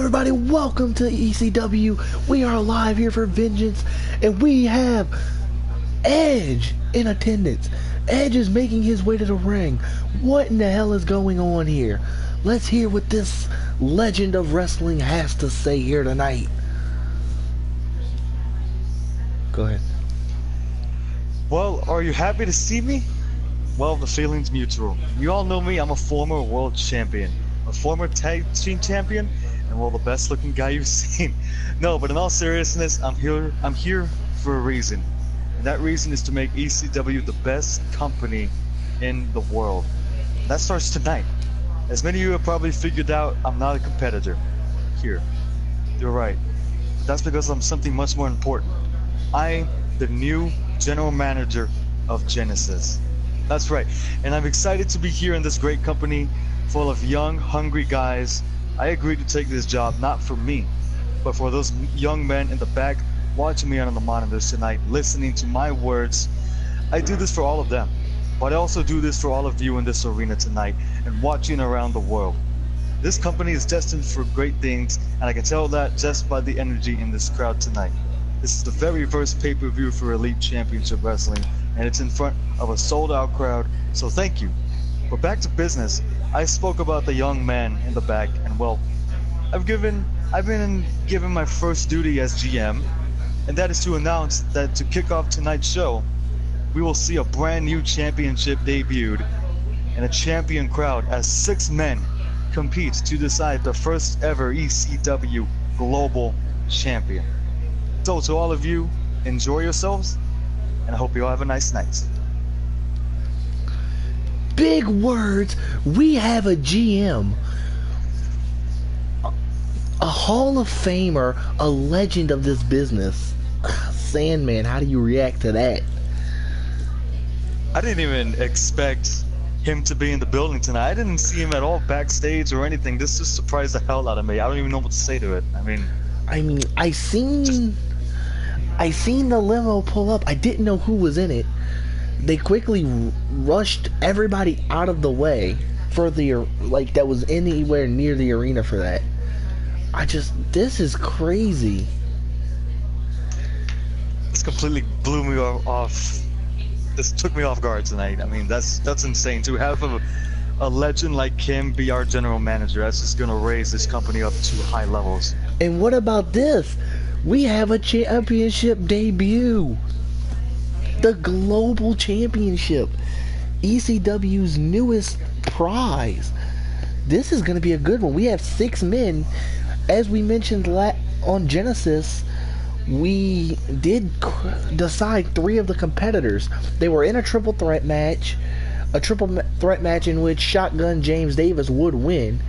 everybody, welcome to ECW. We are live here for Vengeance, and we have Edge in attendance. Edge is making his way to the ring. What in the hell is going on here? Let's hear what this legend of wrestling has to say here tonight. Go ahead. Well, are you happy to see me? Well, the feeling's mutual. You all know me, I'm a former world champion, a former tag team champion, and well, the best looking guy you've seen. No, but in all seriousness, I'm here for a reason. And that reason is to make ECW the best company in the world. And that starts tonight. As many of you have probably figured out, I'm not a competitor. Here. You're right. That's because I'm something much more important. I'm the new general manager of Genesis. That's right. And I'm excited to be here in this great company full of young, hungry guys. I agreed to take this job not for me, but for those young men in the back watching me on the monitors tonight, listening to my words. I do this for all of them, but I also do this for all of you in this arena tonight and watching around the world. This company is destined for great things, and I can tell that just by the energy in this crowd tonight. This is the very first pay-per-view for Elite Championship Wrestling, and it's in front of a sold-out crowd, so thank you. But back to business. I spoke about the young man in the back, and well, I've been given my first duty as GM, and that is to announce that to kick off tonight's show, we will see a brand new championship debuted and a champion crowd as 6 men compete to decide the first ever ECW Global Champion. So to all of you, enjoy yourselves, and I hope you all have a nice night. Big words. We have a GM, a Hall of Famer, a legend of this business. Sandman, how do you react to that? I didn't even expect him to be in the building tonight. I didn't see him at all backstage or anything. This just surprised the hell out of me. I don't even know what to say to it. I seen the limo pull up. I didn't know who was in it. They quickly rushed everybody out of the way for that was anywhere near the arena for that. This is crazy. This completely blew me off. This took me off guard tonight. That's insane. To have a legend like him be our general manager, that's just gonna raise this company up to high levels. And what about this? We have a championship debut. The Global Championship. ECW's newest prize. This is going to be a good one. We have 6 men. As we mentioned on Genesis, we did decide 3 of the competitors. They were in a triple threat match. A triple threat match in which Shotgun James Davis would win.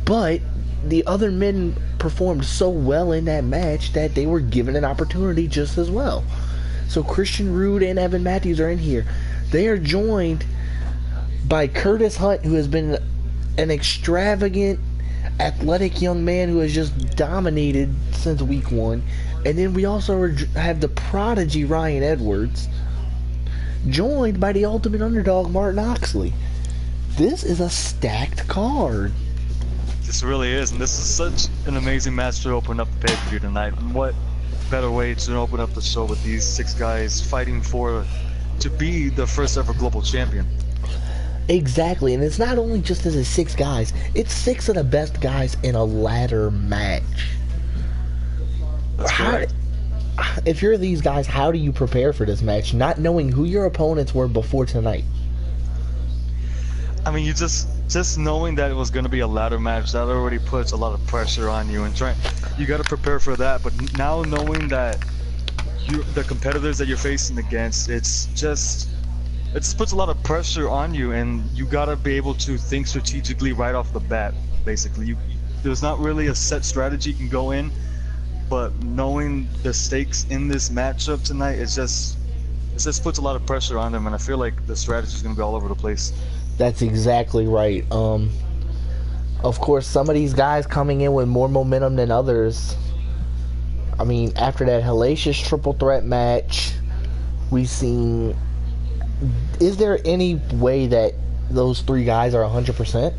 But the other men performed so well in that match that they were given an opportunity just as well. So Christian Rude and Evan Matthews are in here. They are joined by Curtis Hunt, who has been an extravagant, athletic young man who has just dominated since week 1. And then we also have the prodigy Ryan Edwards, joined by the ultimate underdog Martin Oxley. This is a stacked card. This really is, and this is such an amazing match to open up the pay-per-view tonight. And what better way to open up the show with these 6 guys fighting to be the first ever global champion. Exactly, and it's not only just as 6 guys, it's 6 of the best guys in a ladder match. That's correct. If you're these guys, how do you prepare for this match, not knowing who your opponents were before tonight? You just knowing that it was going to be a ladder match, that already puts a lot of pressure on you, and you got to prepare for that. But now knowing that the competitors that you're facing against, it just puts a lot of pressure on you, and you got to be able to think strategically right off the bat. Basically, there's not really a set strategy you can go in, but knowing the stakes in this matchup tonight, it just puts a lot of pressure on them, and I feel like the strategy is going to be all over the place. That's exactly right. Of course, some of these guys coming in with more momentum than others. After that hellacious triple threat match, we've seen... Is there any way that those 3 guys are 100%?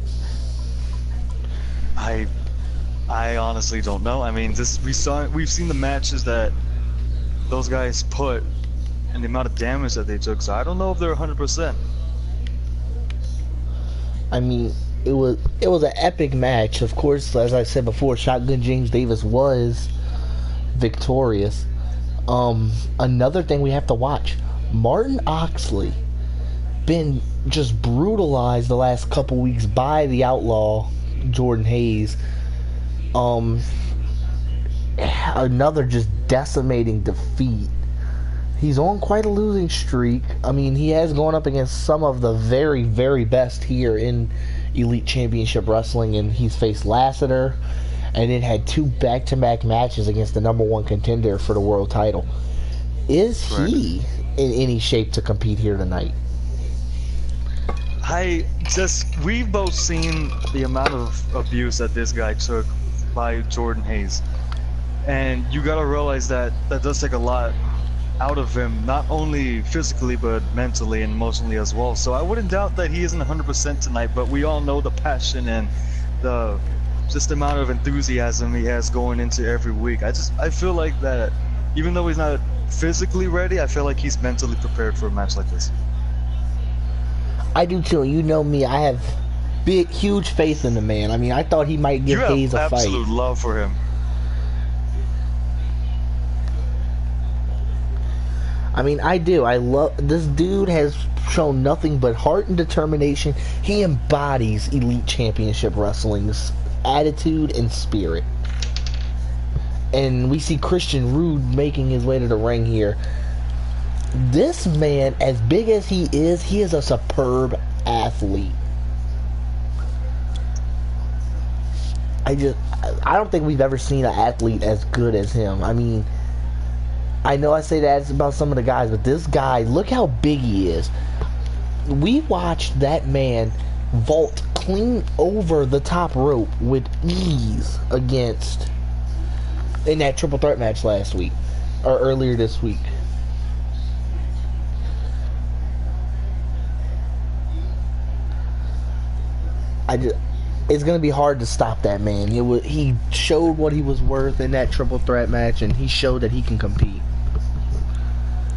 I honestly don't know. I mean, we've seen the matches that those guys put and the amount of damage that they took, so I don't know if they're 100%. I mean, it was an epic match. Of course, as I said before, Shotgun James Davis was victorious. Another thing we have to watch: Martin Oxley been just brutalized the last couple weeks by the Outlaw Jordan Hayes. Another just decimating defeat. He's on quite a losing streak. I mean, he has gone up against some of the very, very best here in Elite Championship Wrestling, and he's faced Lassiter, and then had 2 back-to-back matches against the #1 contender for the world title. Is he in any shape to compete here tonight? We've both seen the amount of abuse that this guy took by Jordan Hayes. And you gotta realize that does take a lot out of him, not only physically, but mentally and emotionally as well. So I wouldn't doubt that he isn't 100% tonight, but we all know the passion and the amount of enthusiasm he has going into every week. I feel like that even though he's not physically ready, I feel like he's mentally prepared for a match like this. I do too. You know me, I have huge faith in the man. I mean, I thought he might give Hayes a fight. You have absolute love for him. I mean, I do. I love this dude. Has shown nothing but heart and determination. He embodies Elite Championship Wrestling's attitude and spirit. And we see Christian Rude making his way to the ring here. This man, as big as he is a superb athlete. I don't think we've ever seen an athlete as good as him. I mean, I know I say that about some of the guys, but this guy, look how big he is. We watched that man vault clean over the top rope with ease in that triple threat match last week, or earlier this week. It's going to be hard to stop that man. He showed what he was worth in that triple threat match, and he showed that he can compete.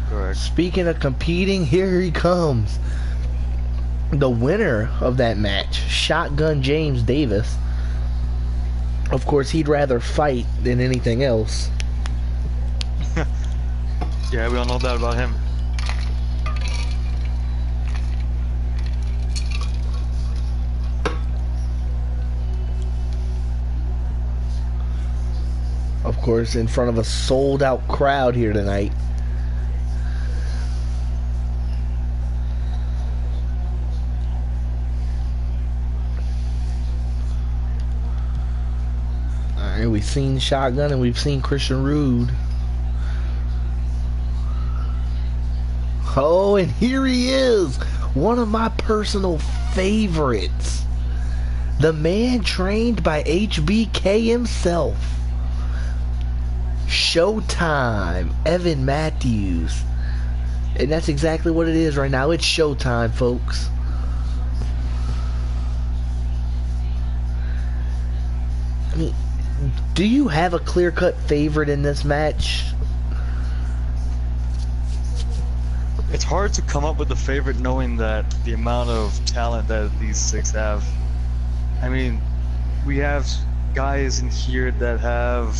Correct. Speaking of competing, here he comes. The winner of that match, Shotgun James Davis. Of course, he'd rather fight than anything else. Yeah, we all know that about him. Of course, in front of a sold-out crowd here tonight. Alright, we've seen Shotgun and we've seen Christian Rude. Oh, and here he is! One of my personal favorites. The man trained by HBK himself. Showtime, Evan Matthews. And that's exactly what it is right now. It's showtime, folks. I mean, do you have a clear-cut favorite in this match? It's hard to come up with a favorite knowing that the amount of talent that these 6 have. I mean, we have guys in here that have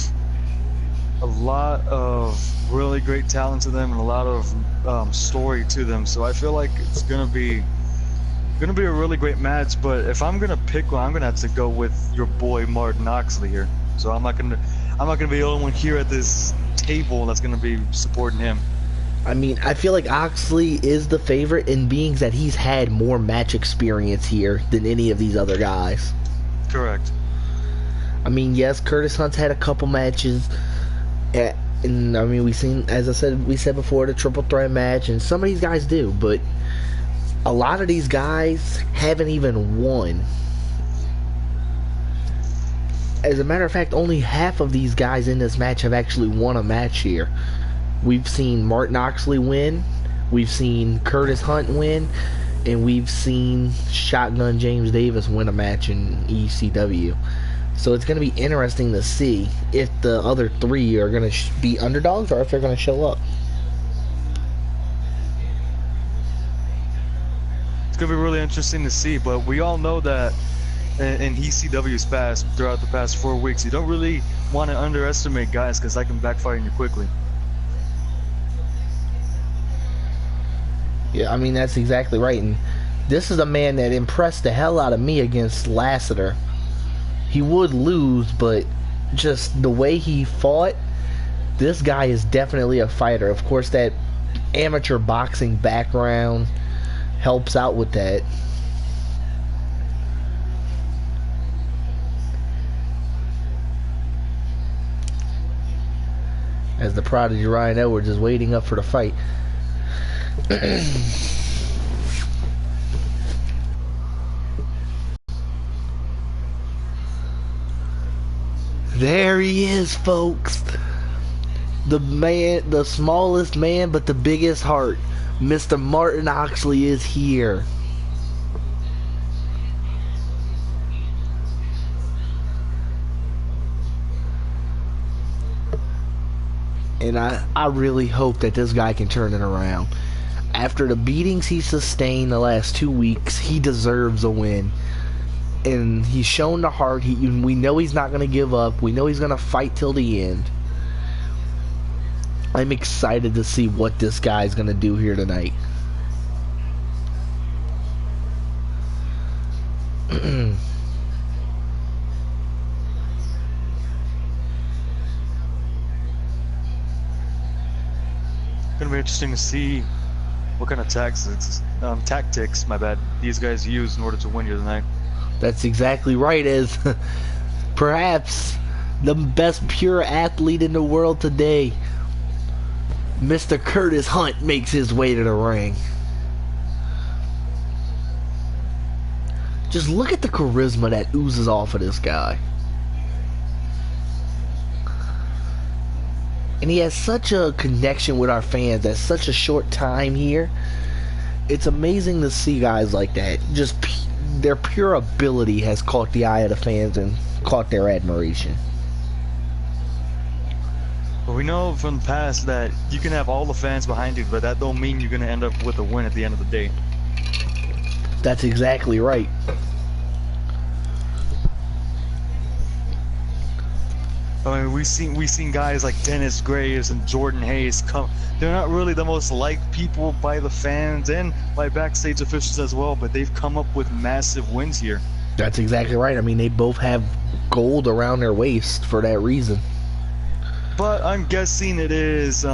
a lot of really great talent to them and a lot of story to them. So I feel like it's gonna be a really great match. But if I'm gonna pick one, I'm gonna have to go with your boy Martin Oxley here. So I'm not gonna be the only one here at this table that's gonna be supporting him. I mean, I feel like Oxley is the favorite in being that he's had more match experience here than any of these other guys. Correct. I mean, yes, Curtis Hunt's had a couple matches. And I mean, we said before, the triple threat match, and some of these guys do, but a lot of these guys haven't even won. As a matter of fact, only half of these guys in this match have actually won a match here. We've seen Martin Oxley win, we've seen Curtis Hunt win, and we've seen Shotgun James Davis win a match in ECW. So it's going to be interesting to see if the other three are going to be underdogs or if they're going to show up. It's going to be really interesting to see, but we all know that in ECW's past, throughout the past 4 weeks, you don't really want to underestimate guys because that can backfire on you quickly. Yeah, I mean, that's exactly right. And this is a man that impressed the hell out of me against Lassiter. He would lose, but just the way he fought, this guy is definitely a fighter. Of course, that amateur boxing background helps out with that. As the prodigy Ryan Edwards is waiting up for the fight. There he is, folks. The man, the smallest man, but the biggest heart. Mr. Martin Oxley is here. And I really hope that this guy can turn it around. After the beatings he sustained the last 2 weeks, he deserves a win. And he's shown the heart. We know he's not going to give up. We know he's going to fight till the end. I'm excited to see what this guy's going to do here tonight. Gonna be interesting to see what kind of tactics, these guys use in order to win here tonight. That's exactly right, as perhaps the best pure athlete in the world today, Mr. Curtis Hunt, makes his way to the ring. Just look at the charisma that oozes off of this guy. And he has such a connection with our fans at such a short time here. It's amazing to see guys like that. Just their pure ability has caught the eye of the fans and caught their admiration. But we know from the past that you can have all the fans behind you, but that don't mean you're going to end up with a win at the end of the day. That's exactly right. I mean, we've seen guys like Dennis Graves and Jordan Hayes come. They're not really the most liked people by the fans and by backstage officials as well, but they've come up with massive wins here. That's exactly right. I mean, they both have gold around their waist for that reason. But I'm guessing it is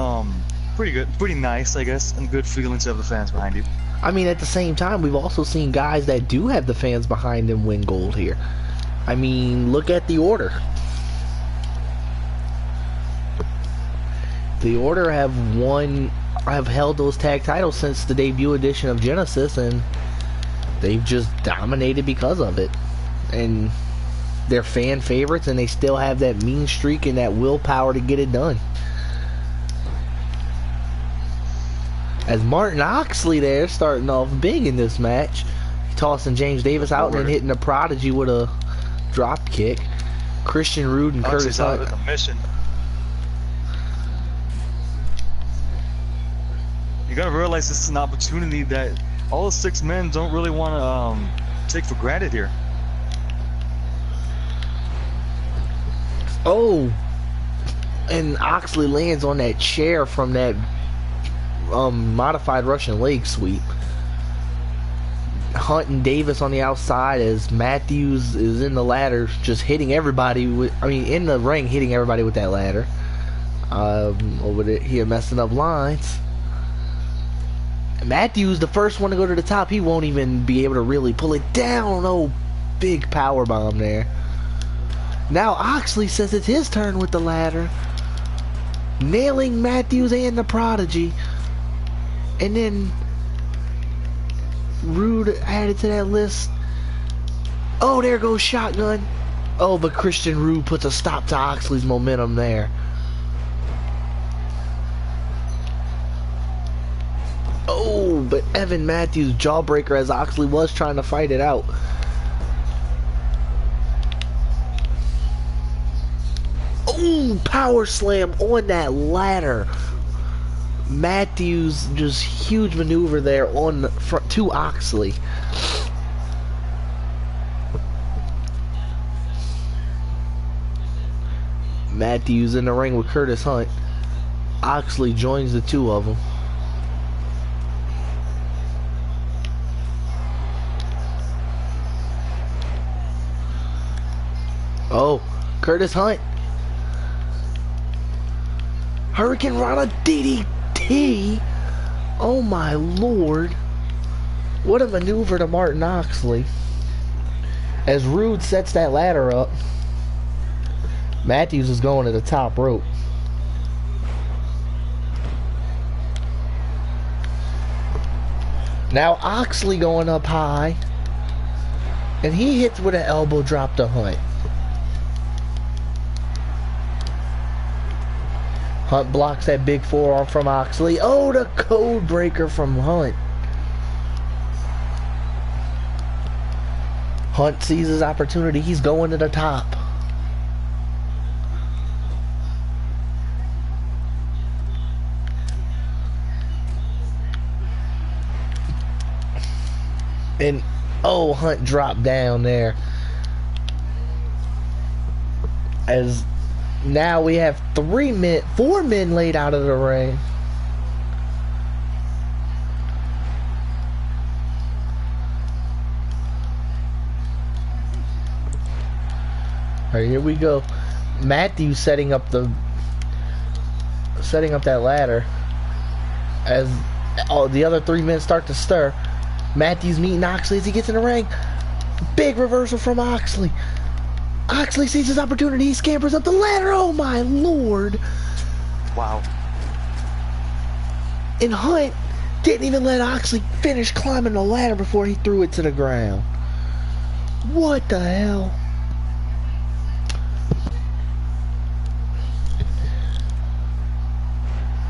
pretty good, pretty nice, I guess, and good feelings to have the fans behind you. I mean, at the same time, we've also seen guys that do have the fans behind them win gold here. I mean, look at the Order. The Order have held those tag titles since the debut edition of Genesis, and they've just dominated because of it. And they're fan favorites, and they still have that mean streak and that willpower to get it done. As Martin Oxley there starting off big in this match, tossing James Davis out and then hitting the Prodigy with a drop kick. Christian Rude and Curtis Hunt. Out with a mission. You gotta realize this is an opportunity that all the 6 men don't really want to take for granted here. Oh, and Oxley lands on that chair from that modified Russian leg sweep. Hunt and Davis on the outside as Matthews is in the ladder, just hitting everybody with. I mean, in the ring, hitting everybody with that ladder. Over there, here messing up lines. Matthews, the first one to go to the top, he won't even be able to really pull it down. Oh, big power bomb there. Now Oxley says it's his turn with the ladder, nailing Matthews and the Prodigy. And then Rude added to that list. Oh, there goes Shotgun. Oh, but Christian Rude puts a stop to Oxley's momentum there. Oh, but Evan Matthews jawbreaker as Oxley was trying to fight it out. Boom! Power slam on that ladder. Matthews just huge maneuver there on the front to Oxley. Matthews in the ring with Curtis Hunt. Oxley joins the two of them. Oh, Curtis Hunt. Hurricane Rana DDT. Oh my lord. What a maneuver to Martin Oxley. As Rude sets that ladder up. Matthews is going to the top rope. Now Oxley going up high. And he hits with an elbow drop to Hunt. Hunt blocks that big forearm from Oxley. Oh, the code breaker from Hunt. Hunt sees his opportunity. He's going to the top. And, oh, Hunt dropped down there. As now we have 4 men laid out of the ring. Alright, here we go. Matthews setting up that ladder. As the other 3 men start to stir. Matthews meeting Oxley as he gets in the ring. Big reversal from Oxley. Oxley sees his opportunity. He scampers up the ladder. Oh my lord. Wow. And Hunt didn't even let Oxley finish climbing the ladder before he threw it to the ground. What the hell?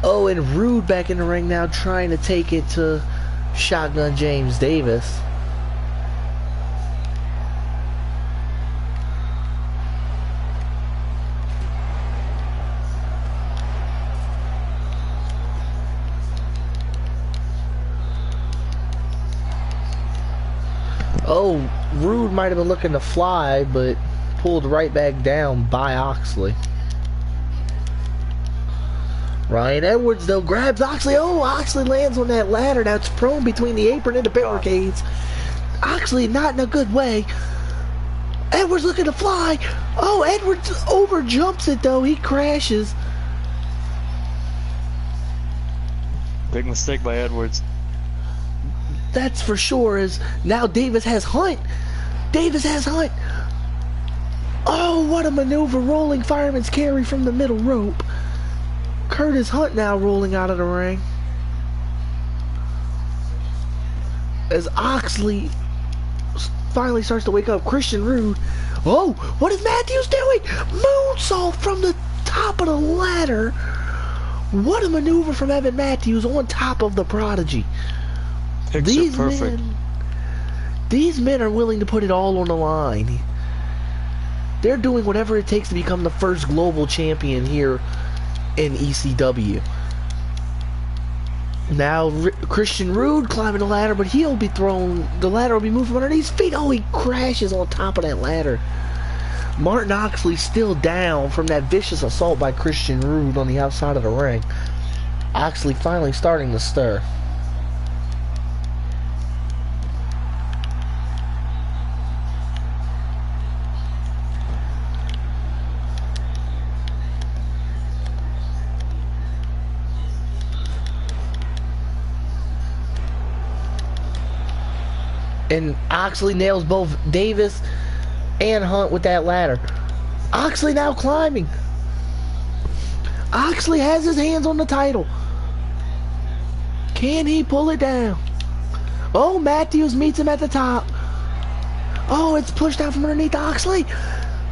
Oh, and Rude back in the ring now trying to take it to Shotgun James Davis. Oh, Rude might have been looking to fly, but pulled right back down by Oxley. Ryan Edwards, though, grabs Oxley. Oh, Oxley lands on that ladder. Now it's prone between the apron and the barricades. Oxley not in a good way. Edwards looking to fly. Oh, Edwards over jumps it, though. He crashes. Big mistake by Edwards. That's for sure. As now Davis has Hunt. Davis has Hunt. Oh, what a maneuver. Rolling fireman's carry from the middle rope. Curtis Hunt now rolling out of the ring. As Oxley finally starts to wake up. Christian Rude. Oh, what is Matthews doing? Moonsault from the top of the ladder. What a maneuver from Evan Matthews on top of the Prodigy. Picture perfect. These men are willing to put it all on the line. They're doing whatever it takes to become the first global champion here in ECW. Now Christian Rude climbing the ladder, but he'll be thrown. The ladder will be moved from underneath his feet. Oh, he crashes on top of that ladder. Martin Oxley still down from that vicious assault by Christian Rude on the outside of the ring. Oxley finally starting to stir. And Oxley nails both Davis and Hunt with that ladder. Oxley now climbing. Oxley has his hands on the title. Can he pull it down? Oh, Matthews meets him at the top. Oh, it's pushed out from underneath Oxley.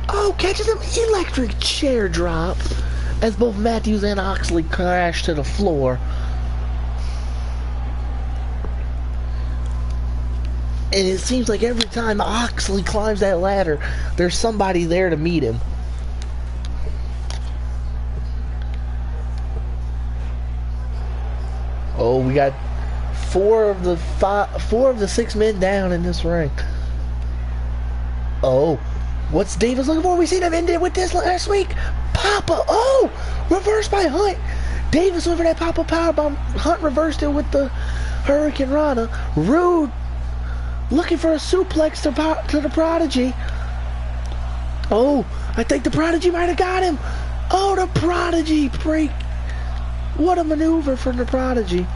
Oh, catches him. Electric chair drop as both Matthews and Oxley crash to the floor. And it seems like every time Oxley climbs that ladder, there's somebody there to meet him. Oh, we got four of the 6 men down in this ring. Oh, what's Davis looking for? We seen him ended with this last week. Papa. Oh, reversed by Hunt. Davis went for that Papa powerbomb. Hunt reversed it with the Hurricane Rana. Rude looking for a suplex to the Prodigy. Oh, I think the Prodigy might have got him. Oh, the Prodigy break. What a maneuver from the Prodigy.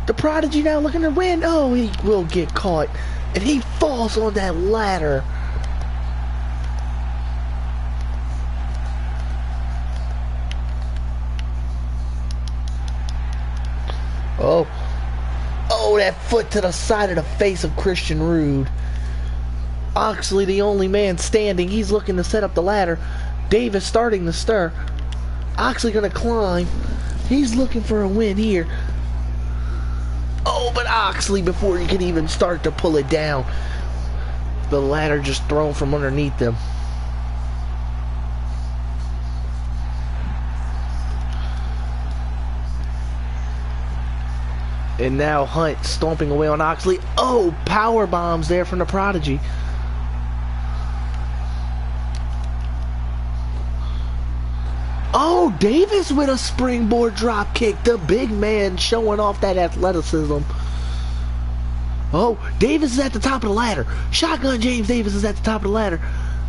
The Prodigy now looking to win. Oh, he will get caught. And he falls on that ladder. Oh. Oh, that foot to the side of the face of Christian Rude. Oxley, the only man standing. He's looking to set up the ladder. Davis starting to stir. Oxley gonna climb. He's looking for a win here. Oh, but Oxley, before he can even start to pull it down, the ladder just thrown from underneath them. And now Hunt stomping away on Oxley. Oh, power bombs there from the Prodigy. Oh, Davis with a springboard drop kick. The big man showing off that athleticism. Oh, Davis is at the top of the ladder. Shotgun James Davis is at the top of the ladder.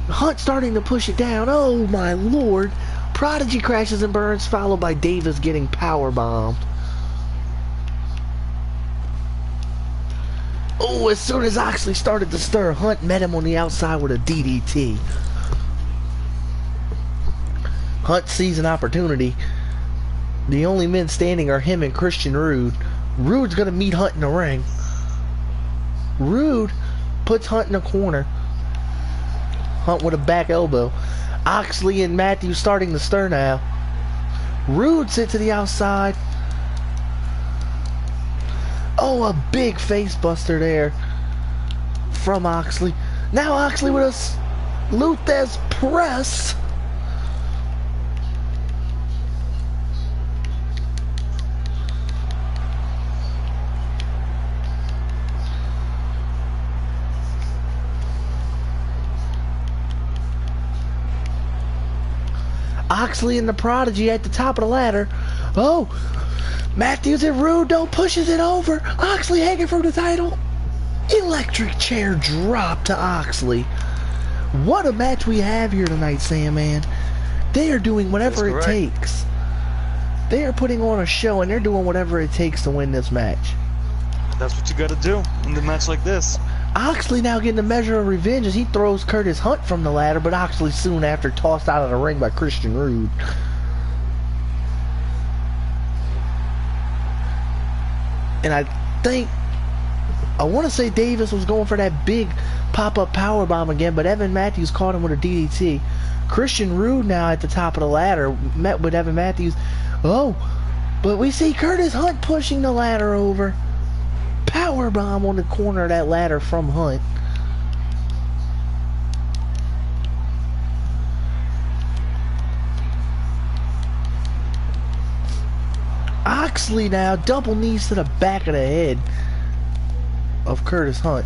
Hunt starting to push it down. Oh, my Lord. Prodigy crashes and burns, followed by Davis getting power bombed. Oh, as soon as Oxley started to stir, Hunt met him on the outside with a DDT. Hunt sees an opportunity. The only men standing are him and Christian Rude. Rude's gonna meet Hunt in the ring. Rude puts Hunt in the corner. Hunt with a back elbow. Oxley and Matthews starting to stir now. Rude sits to the outside. Oh, a big face buster there from Oxley. Now Oxley with a Luthez press. Oxley and the Prodigy at the top of the ladder. Oh, Matthews and Rude don't pushes it over. Oxley hanging from the title. Electric chair drop to Oxley. What a match we have here tonight, Sandman. They are doing whatever it takes. They are putting on a show and they're doing whatever it takes to win this match. That's what you gotta do in a match like this. Oxley now getting a measure of revenge as he throws Curtis Hunt from the ladder, but Oxley soon after tossed out of the ring by Christian Rude. And I want to say Davis was going for that big pop-up powerbomb again, but Evan Matthews caught him with a DDT. Christian Rude now at the top of the ladder, met with Evan Matthews. Oh, but we see Curtis Hunt pushing the ladder over. Powerbomb on the corner of that ladder from Hunt. Oxley now double knees to the back of the head of Curtis Hunt.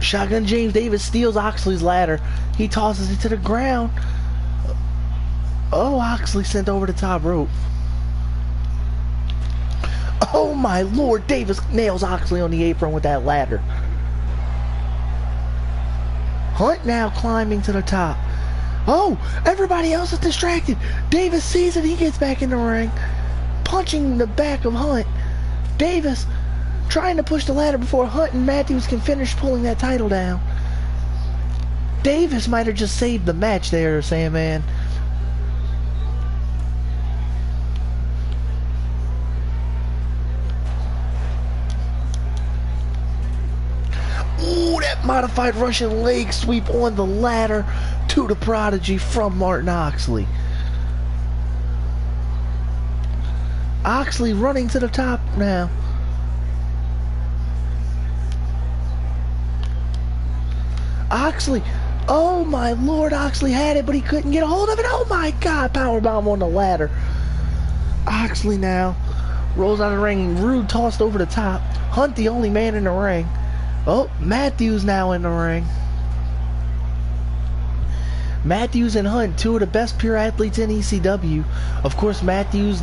Shotgun James Davis steals Oxley's ladder. He tosses it to the ground. Oh, Oxley sent over the top rope. Oh my Lord, Davis nails Oxley on the apron with that ladder. Hunt now climbing to the top. Oh, everybody else is distracted. Davis sees it, he gets back in the ring. Punching the back of Hunt. Davis trying to push the ladder before Hunt and Matthews can finish pulling that title down. Davis might have just saved the match there, Sandman. Ooh, that modified Russian leg sweep on the ladder to the Prodigy from Martin Oxley. Oxley running to the top now. Oxley. Oh my lord, Oxley had it, but he couldn't get a hold of it. Oh my god, powerbomb on the ladder. Oxley now rolls out of the ring. Rude tossed over the top. Hunt the only man in the ring. Oh, Matthews now in the ring. Matthews and Hunt, two of the best pure athletes in ECW. Of course, Matthews,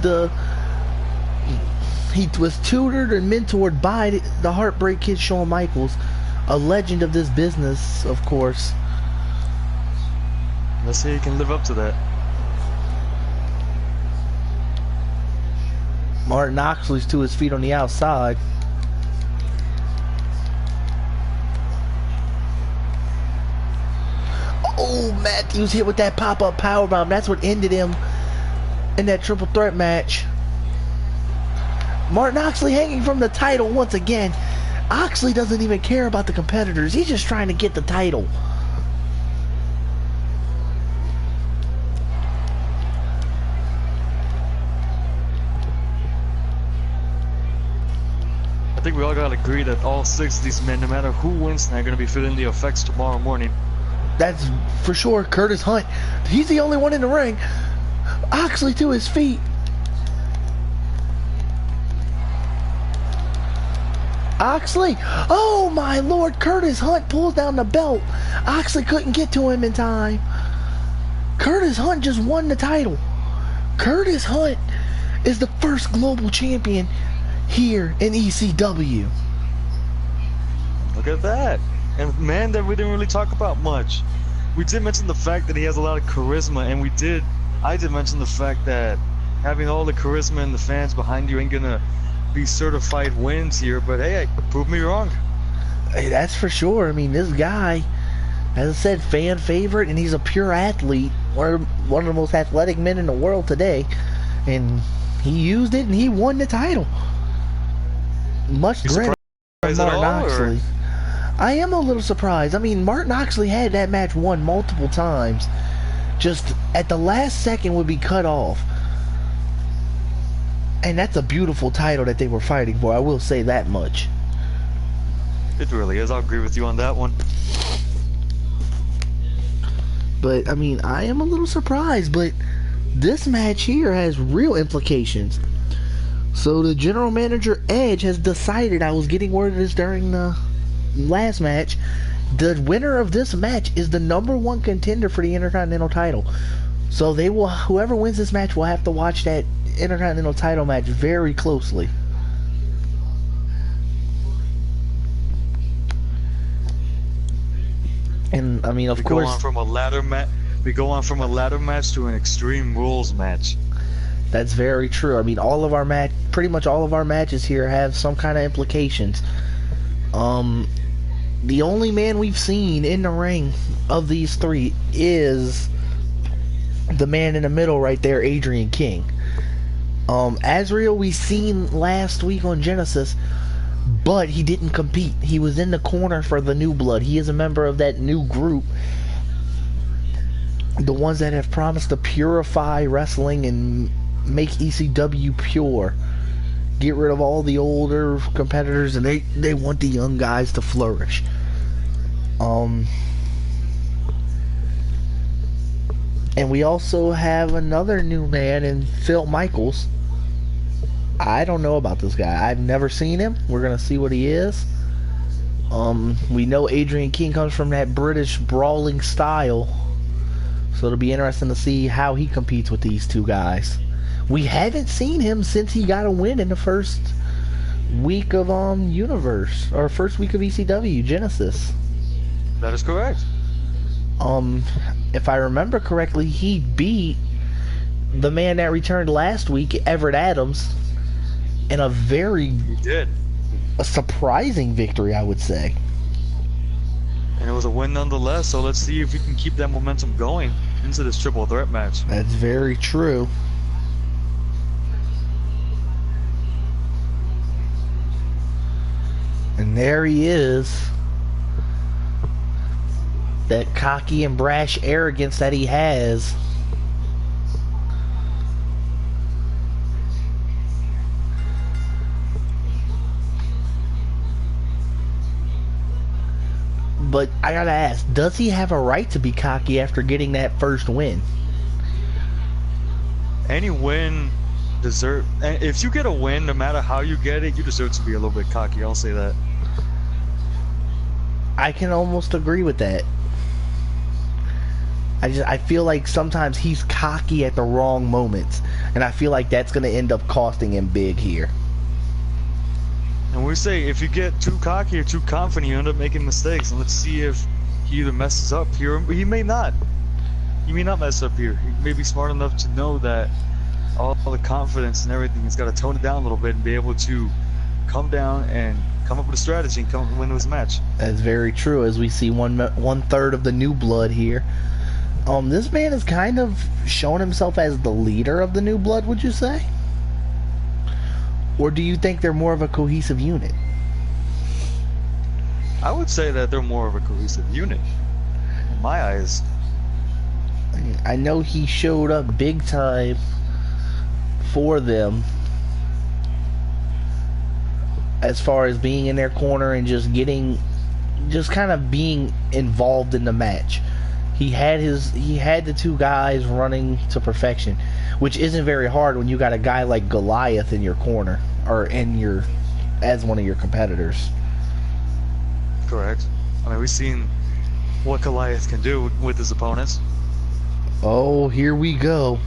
he was tutored and mentored by the Heartbreak Kid Shawn Michaels, a legend of this business, of course. Let's see if he can live up to that. Martin Oxley's to his feet on the outside. Oh, Matthews hit with that pop-up powerbomb. That's what ended him in that triple threat match. Martin Oxley hanging from the title once again. Oxley doesn't even care about the competitors. He's just trying to get the title. I think we all gotta agree that all 6 of these men, no matter who wins, they're gonna be feeling the effects tomorrow morning. That's for sure. Curtis Hunt, he's the only one in the ring. Oxley to his feet. Oxley, oh my lord, Curtis Hunt pulls down the belt. Oxley couldn't get to him in time. Curtis Hunt just won the title. Curtis Hunt is the first global champion here in ECW. Look at that. And man, that we didn't really talk about much. We did mention the fact that he has a lot of charisma, and I did mention the fact that having all the charisma and the fans behind you ain't gonna be certified wins here, but hey, prove me wrong. Hey, that's for sure. I mean, this guy, as I said, fan favorite, and he's a pure athlete, one of the most athletic men in the world today, and he used it and he won the title. Much credit to Martin Oxley. I am a little surprised. I mean, Martin Oxley had that match won multiple times. Just at the last second would be cut off. And that's a beautiful title that they were fighting for. I will say that much. It really is. I'll agree with you on that one. But, I mean, I am a little surprised. But this match here has real implications. So the general manager, Edge, has decided, I was getting word of this during the last match, the winner of this match is the #1 contender for the Intercontinental title. So they will, whoever wins this match will have to watch that Intercontinental title match very closely. And I mean, of course, we go on from a ladder match to an Extreme Rules match. That's very true. I mean, pretty much all of our matches here have some kind of implications. The only man we've seen in the ring of these 3 is the man in the middle right there, Adrian King. Azrael we seen last week on Genesis, but he didn't compete. He was in the corner for the New Blood. He is a member of that new group, the ones that have promised to purify wrestling and make ECW pure. Get rid of all the older competitors, and they want the young guys to flourish. And we also have another new man in Phil Michaels. I don't know about this guy. I've never seen him. We're gonna see what he is. We know Adrian King comes from that British brawling style, so it'll be interesting to see how he competes with these two guys. We haven't seen him since he got a win in the first week of Universe, or first week of ECW Genesis. That is correct. If I remember correctly, he beat the man that returned last week, Everett Adams, in a surprising victory, I would say. And it was a win nonetheless, so let's see if we can keep that momentum going into this triple threat match. That's very true. And there he is. That cocky and brash arrogance that he has. But I gotta ask, does he have a right to be cocky after getting that first win? Any win deserve. If you get a win, no matter how you get it, you deserve to be a little bit cocky. I'll say that. I can almost agree with that. I feel like sometimes he's cocky at the wrong moments, and I feel like that's gonna end up costing him big here. And we say if you get too cocky or too confident, you end up making mistakes. And let's see if he either messes up here, or he may not. He may not mess up here. He may be smart enough to know that all the confidence and everything, he's got to tone it down a little bit and be able to come down and come up with a strategy and come up and win this match. That's very true. As we see one third of the new blood here. This man is kind of shown himself as the leader of the new blood, would you say? Or do you think they're more of a cohesive unit? I would say that they're more of a cohesive unit, in my eyes. I know he showed up big time for them as far as being in their corner and just kind of being involved in the match. He had the two guys running to perfection, which isn't very hard when you got a guy like Goliath in your corner or as one of your competitors. Correct. I mean, we've seen what Goliath can do with his opponents. Oh, here we go.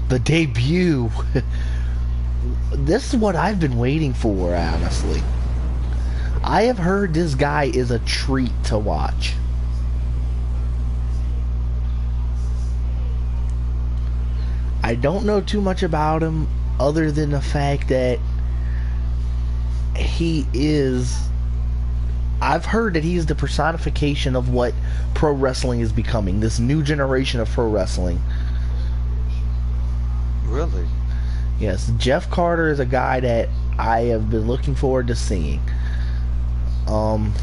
The debut. This is what I've been waiting for, honestly. I have heard this guy is a treat to watch. I don't know too much about him other than the fact that I've heard that he's the personification of what pro wrestling is becoming, this new generation of pro wrestling. Really? Yes, Jeff Carter is a guy that I have been looking forward to seeing. From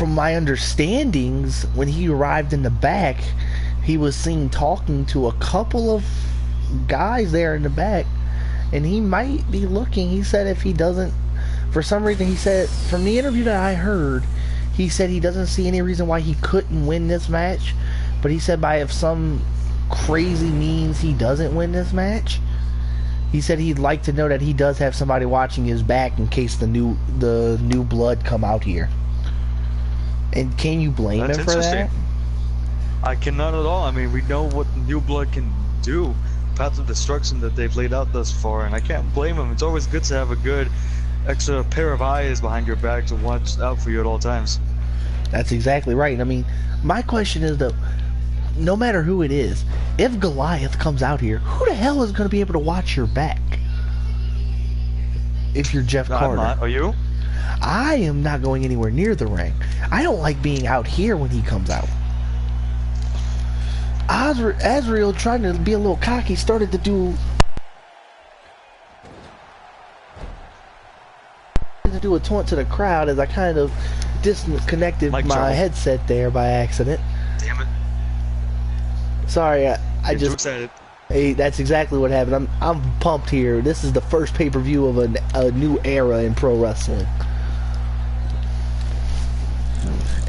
my understandings, when he arrived in the back, he was seen talking to a couple of guys there in the back, and he might be looking. He said if he doesn't, for some reason, he said, from the interview that I heard, he said he doesn't see any reason why he couldn't win this match, but he said by if some crazy means he doesn't win this match, he said he'd like to know that he does have somebody watching his back in case the new blood come out here. And can you blame him for that? I cannot at all. I mean, we know what the new blood can do, path of destruction that they've laid out thus far, and I can't blame them. It's always good to have a good extra pair of eyes behind your back to watch out for you at all times. That's exactly right. I mean, my question is though, no matter who it is, if Goliath comes out here, who the hell is going to be able to watch your back? If you're Jeff Carter. I'm not. Are you? I am not going anywhere near the ring. I don't like being out here when he comes out. Azrael, trying to be a little cocky, started to do a taunt to the crowd as I kind of disconnected my headset there by accident. Damn it. Sorry, I just... excited. Hey, that's exactly what happened. I'm pumped here. This is the first pay-per-view of a new era in pro wrestling.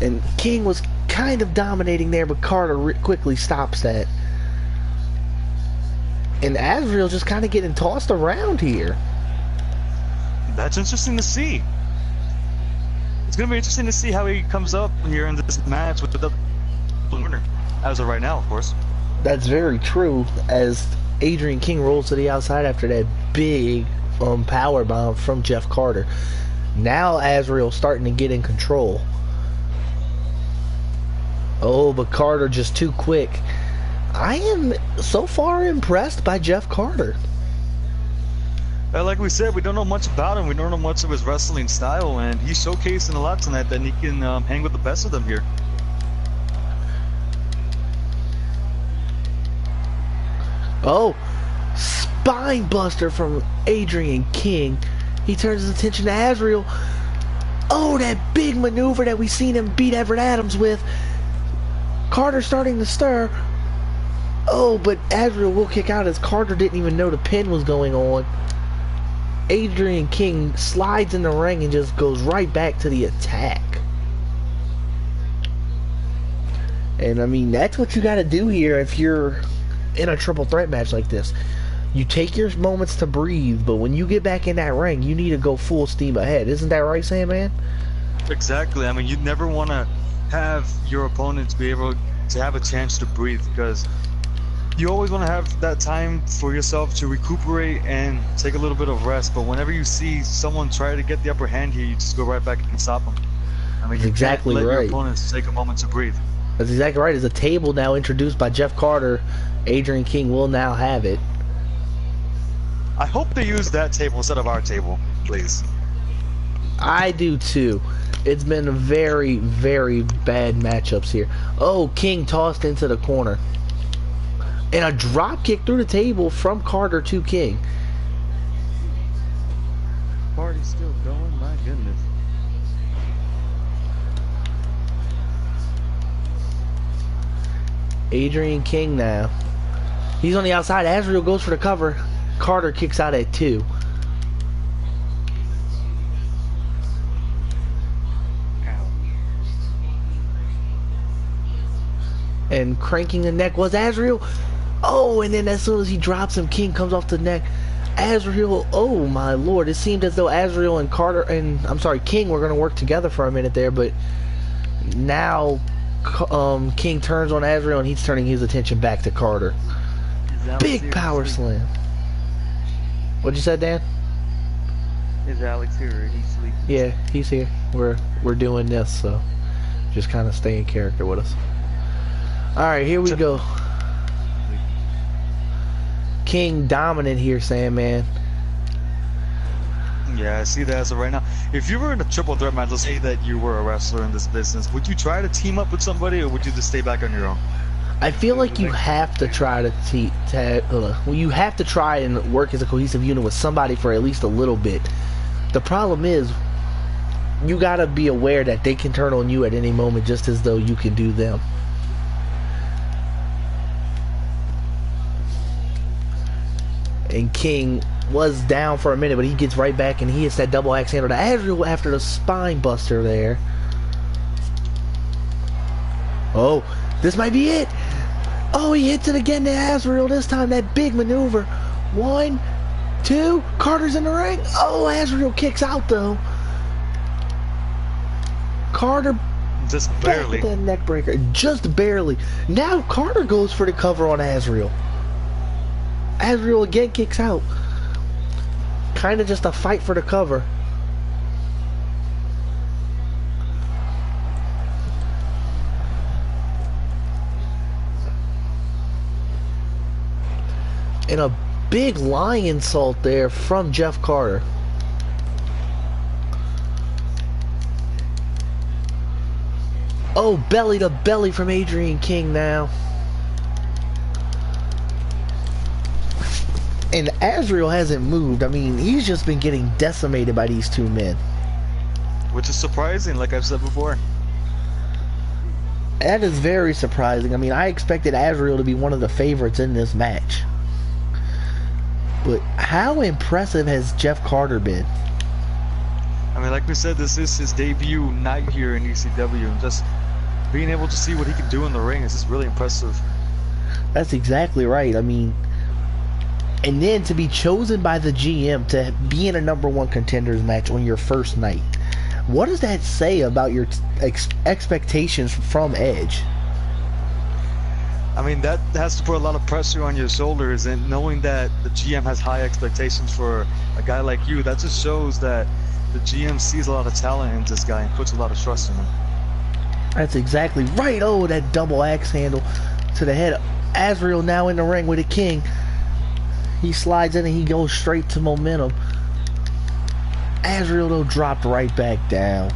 And King was kind of dominating there, but Carter quickly stops that. And Azrael just kind of getting tossed around here. That's interesting to see. It's going to be interesting to see how he comes up here in this match with the winner. As of right now, of course. That's very true, as Adrian King rolls to the outside after that big power bomb from Jeff Carter. Now Azrael's starting to get in control. Oh, but Carter just too quick. I am so far impressed by Jeff Carter. Like we said, we don't know much about him. We don't know much of his wrestling style, and he's showcasing a lot tonight that he can hang with the best of them here. Oh, spine buster from Adrian King. He turns his attention to Azrael. Oh, that big maneuver that we seen him beat Everett Adams with. Carter starting to stir. Oh, but Azrael will kick out as Carter didn't even know the pin was going on. Adrian King slides in the ring and just goes right back to the attack. And I mean, that's what you got to do here if you're in a triple threat match like this. You take your moments to breathe, but when you get back in that ring, you need to go full steam ahead. Isn't that right, Sandman? Exactly. I mean, you never want to have your opponents be able to have a chance to breathe, because you always want to have that time for yourself to recuperate and take a little bit of rest. But whenever you see someone try to get the upper hand here, you just go right back and stop them. I mean, you exactly can't let right. your opponents take a moment to breathe. That's exactly right. There's a table now introduced by Jeff Carter. Adrian King will now have it. I hope they use that table instead of our table, please. I do too. It's been very, very bad matchups here. Oh, King tossed into the corner. And a drop kick through the table from Carter to King. Party's still going, my goodness. Adrian King now. He's on the outside. Azrael goes for the cover. Carter kicks out at 2. And cranking the neck was Azrael. Oh, and then as soon as he drops him, King comes off the neck. Azrael, oh my lord. It seemed as though Azrael and Carter, and I'm sorry, King were going to work together for a minute there, but now King turns on Azrael and he's turning his attention back to Carter. Big power slam. What'd you say, Dan? Is Alex here or he's sleeping? Yeah, he's here. We're doing this, so just kind of stay in character with us. Alright, here we go. King dominant here, Sandman. Yeah, I see that as of right now. If you were in a triple threat match, let's say that you were a wrestler in this business, would you try to team up with somebody, or would you just stay back on your own? I feel like you have to try well, you have to try and work as a cohesive unit with somebody for at least a little bit. The problem is, you gotta be aware that they can turn on you at any moment, just as though you can do them. And King was down for a minute, but he gets right back and he hits that double axe handle to Azrael after the spine buster there. Oh, this might be it. Oh, he hits it again to Azrael. This time, that big maneuver. 1, 2, Carter's in the ring. Oh, Azrael kicks out though. Carter just barely. That neck breaker, just barely. Now Carter goes for the cover on Azrael. Azrael again kicks out. Kind of just a fight for the cover. And a big lion salt there from Jeff Carter. Oh, belly to belly from Adrian King now. And Azrael hasn't moved. I mean, he's just been getting decimated by these two men. Which is surprising, like I've said before. That is very surprising. I mean, I expected Azrael to be one of the favorites in this match. But how impressive has Jeff Carter been? I mean, like we said, this is his debut night here in ECW, and just being able to see what he can do in the ring is just really impressive. That's exactly right. I mean, and then to be chosen by the GM to be in a #1 contenders match on your first night. What does that say about your expectations from Edge? I mean, that has to put a lot of pressure on your shoulders, and knowing that the GM has high expectations for a guy like you, that just shows that the GM sees a lot of talent in this guy and puts a lot of trust in him. That's exactly right. Oh, that double axe handle to the head. Azrael now in the ring with a King. He slides in and he goes straight to momentum. Azrael though dropped right back down.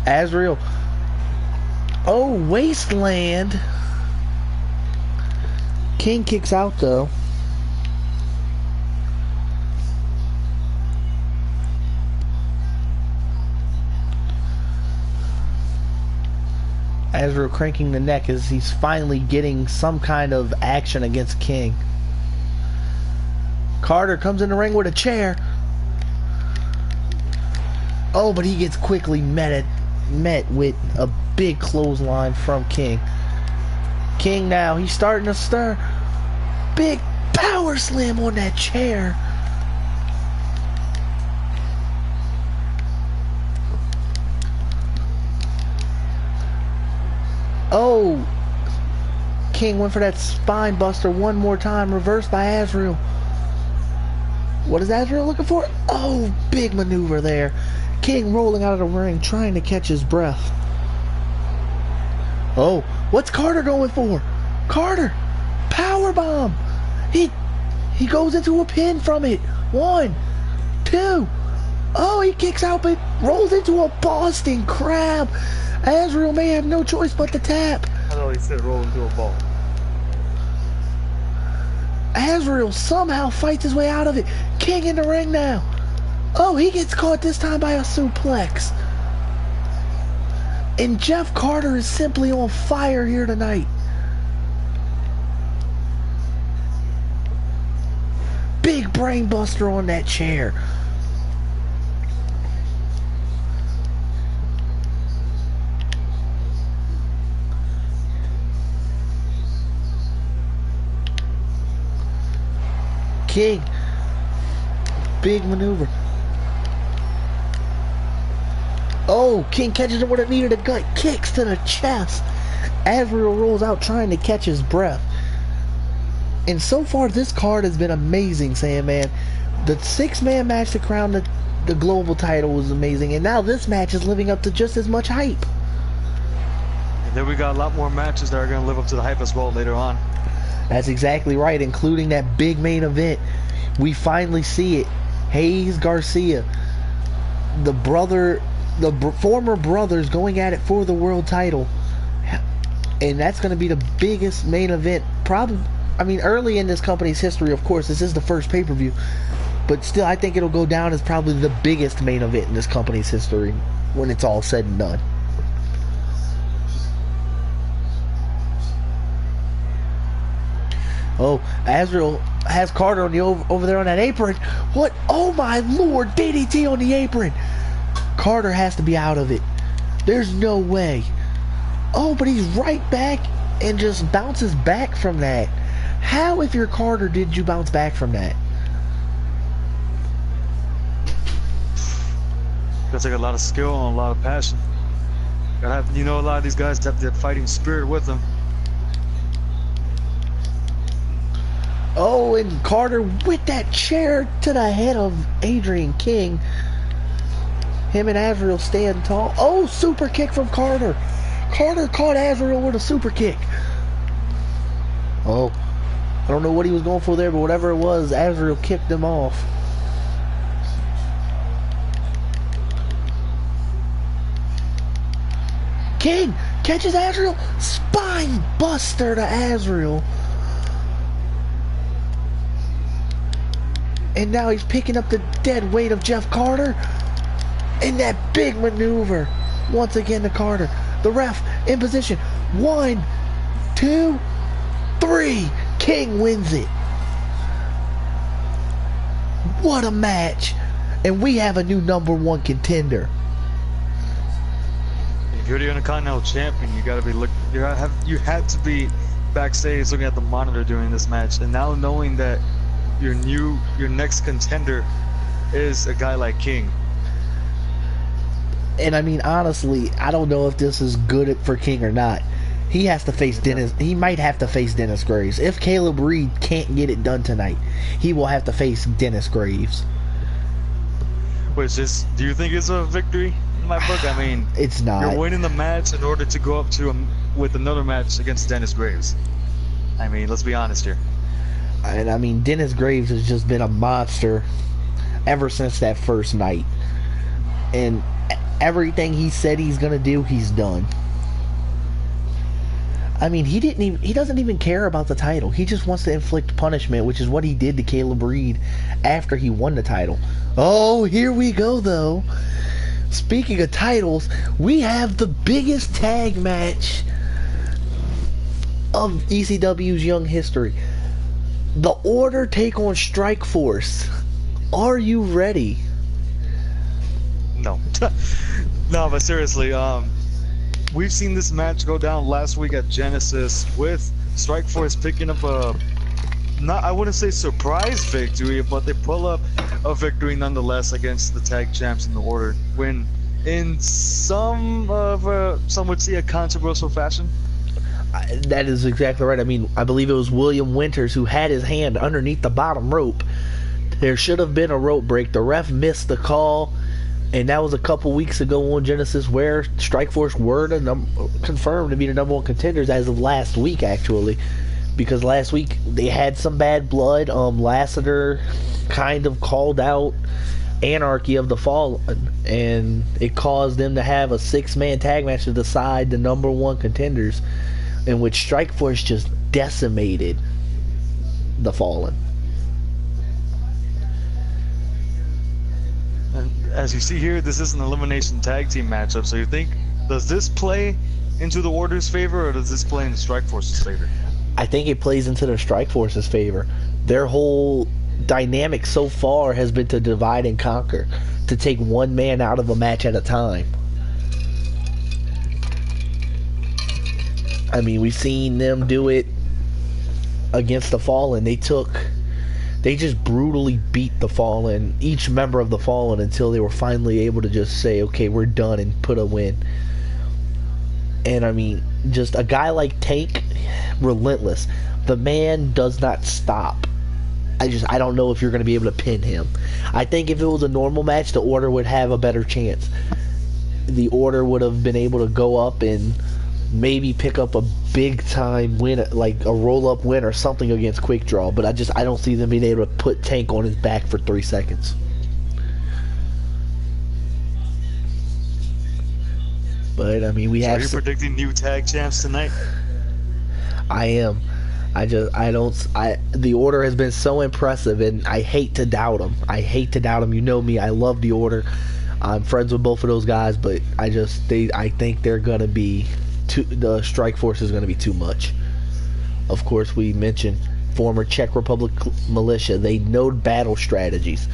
Azrael. Oh, Wasteland. King kicks out though. Azrael cranking the neck as he's finally getting some kind of action against King. Carter comes in the ring with a chair. Oh, but he gets quickly met with a big clothesline from King. King now, he's starting to stir. Big power slam on that chair. Oh, King went for that spine buster one more time, reversed by Azrael. What is Azrael looking for? Oh, big maneuver there. King rolling out of the ring, trying to catch his breath. Oh, what's Carter going for? Carter, powerbomb. He goes into a pin from it. 1, 2. Oh, he kicks out, but rolls into a Boston Crab. Azrael may have no choice but to tap. I thought he said roll into a ball. Azrael somehow fights his way out of it. King in the ring now. Oh, he gets caught this time by a suplex. And Jeff Carter is simply on fire here tonight. Big brain buster on that chair. King, big maneuver. Oh, King catches it with a knee to the gut, kicks to the chest. Azrael rolls out trying to catch his breath. And so far, this card has been amazing, Sandman. The 6-man match to crown the global title was amazing, and now this match is living up to just as much hype. And then we got a lot more matches that are going to live up to the hype as well later on. That's exactly right, including that big main event. We finally see it. Hayes Garcia, the former brothers going at it for the world title. And that's going to be the biggest main event, probably. I mean, early in this company's history, of course, this is the first pay-per-view. But still, I think it'll go down as probably the biggest main event in this company's history when it's all said and done. Oh, Azrael has Carter on the over there on that apron. What? Oh my lord, DDT on the apron. Carter has to be out of it. There's no way. Oh, but he's right back and just bounces back from that. How, if you're Carter, did you bounce back from that? Gotta take a lot of skill and a lot of passion. Gotta have, a lot of these guys have that fighting spirit with them. Oh, and Carter with that chair to the head of Adrian King. Him and Azrael stand tall. Oh, super kick from Carter. Carter caught Azrael with a super kick. Oh, I don't know what he was going for there, but whatever it was, Azrael kicked him off. King catches Azrael. Spine buster to Azrael. And now he's picking up the dead weight of Jeff Carter. And that big maneuver. Once again to Carter. The ref in position. 1, 2, 3. King wins it. What a match. And we have a new #1 contender. If you're the Intercontinental Champion, you gotta be you had to be backstage looking at the monitor during this match. And now knowing that your next contender is a guy like King. And I mean, honestly, I don't know if this is good for King or not. He has to face Dennis. He might have to face Dennis Graves. If Caleb Reed can't get it done tonight, he will have to face Dennis Graves. Do you think it's a victory in my book? I mean, it's not. You're winning the match in order to go up to him with another match against Dennis Graves. I mean, let's be honest here. And I mean, Dennis Graves has just been a monster ever since that first night. And everything he said he's gonna do, he's done. I mean, he doesn't even care about the title. He just wants to inflict punishment, which is what he did to Caleb Reed after he won the title. Oh, here we go though. Speaking of titles, we have the biggest tag match of ECW's young history. The Order take on Strike Force. Are you ready? No. No, but seriously, we've seen this match go down last week at Genesis with Strike Force picking up I wouldn't say surprise victory, but they pull up a victory nonetheless against the tag champs in the Order. Win in some would say a controversial fashion. That is exactly right. I mean, I believe it was William Winters who had his hand underneath the bottom rope. There should have been a rope break. The ref missed the call, and that was a couple weeks ago on Genesis, where Strikeforce were confirmed to be the #1 contenders as of last week, actually. Because last week they had some bad blood. Lassiter kind of called out Anarchy of the Fallen, and it caused them to have a 6-man tag match to decide the #1 contenders, in which Strikeforce just decimated the Fallen. And as you see here, this is an elimination tag team matchup. So you think, does this play into the Order's favor, or does this play into Strikeforce's favor? I think it plays into the Strikeforce's favor. Their whole dynamic so far has been to divide and conquer, to take one man out of a match at a time. I mean, we've seen them do it against the Fallen. They just brutally beat the Fallen, each member of the Fallen, until they were finally able to just say, okay, we're done, and put a win. And I mean, just a guy like Tank, relentless. The man does not stop. I don't know if you're going to be able to pin him. I think if it was a normal match, the Order would have a better chance. The Order would have been able to go up and maybe pick up a big time win, like a roll up win or something against Quick Draw. But I don't see them being able to put Tank on his back for 3 seconds. But I mean, Are you predicting new tag champs tonight? I am. The Order has been so impressive, and I hate to doubt them. You know me, I love the Order. I'm friends with both of those guys, but I think they're gonna be the Strike Force is gonna be too much. Of course, we mentioned former Czech Republic militia. They know battle strategies.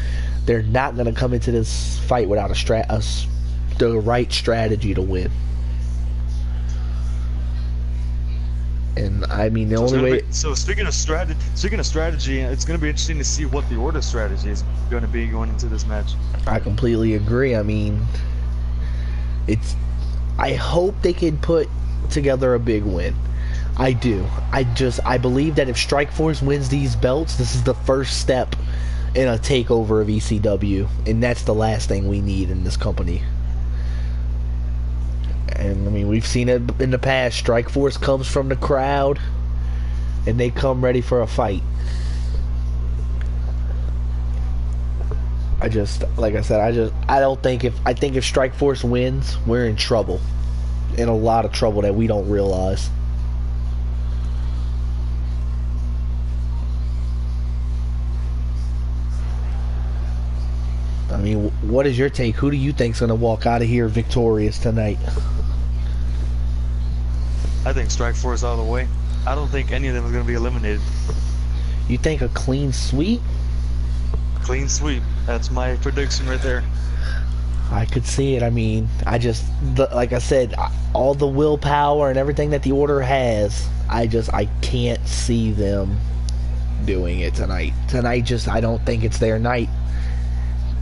They're not gonna come into this fight without the right strategy to win. And I mean, the only way. So speaking of strategy, it's going to be interesting to see what the Order strategy is going to be going into this match. I completely agree. I mean, I hope they can put together a big win. I do. I believe that if Strikeforce wins these belts, this is the first step in a takeover of ECW, and that's the last thing we need in this company. And I mean, we've seen it in the past. Strikeforce comes from the crowd, and they come ready for a fight. Like I said, I think if Strikeforce wins, we're in trouble, in a lot of trouble that we don't realize. I mean, what is your take? Who do you think's going to walk out of here victorious tonight? I think Strikeforce all the way. I don't think any of them is going to be eliminated. You think a clean sweep? Clean sweep. That's my prediction right there. I could see it. I mean, like I said, all the willpower and everything that the Order has, I can't see them doing it tonight. I don't think it's their night.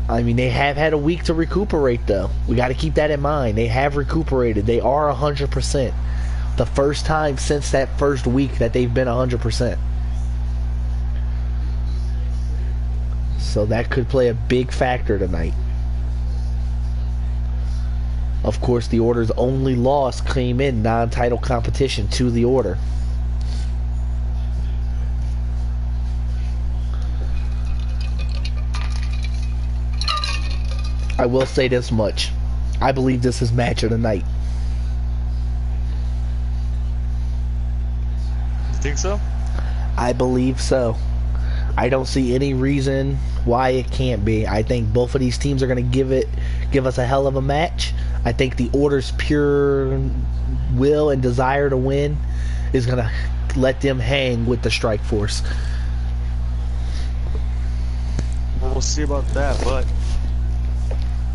I mean, they have had a week to recuperate, though. We got to keep that in mind. They have recuperated. They are 100%. The first time since that first week that they've been 100%. So that could play a big factor tonight. Of course, the Order's only loss came in non-title competition to the Order. I will say this much. I believe this is match of the night. You think so? I believe so. I don't see any reason why it can't be. I think both of these teams are going to give us a hell of a match. I think the Order's pure will and desire to win is going to let them hang with the Strike Force. Well, we'll see about that, but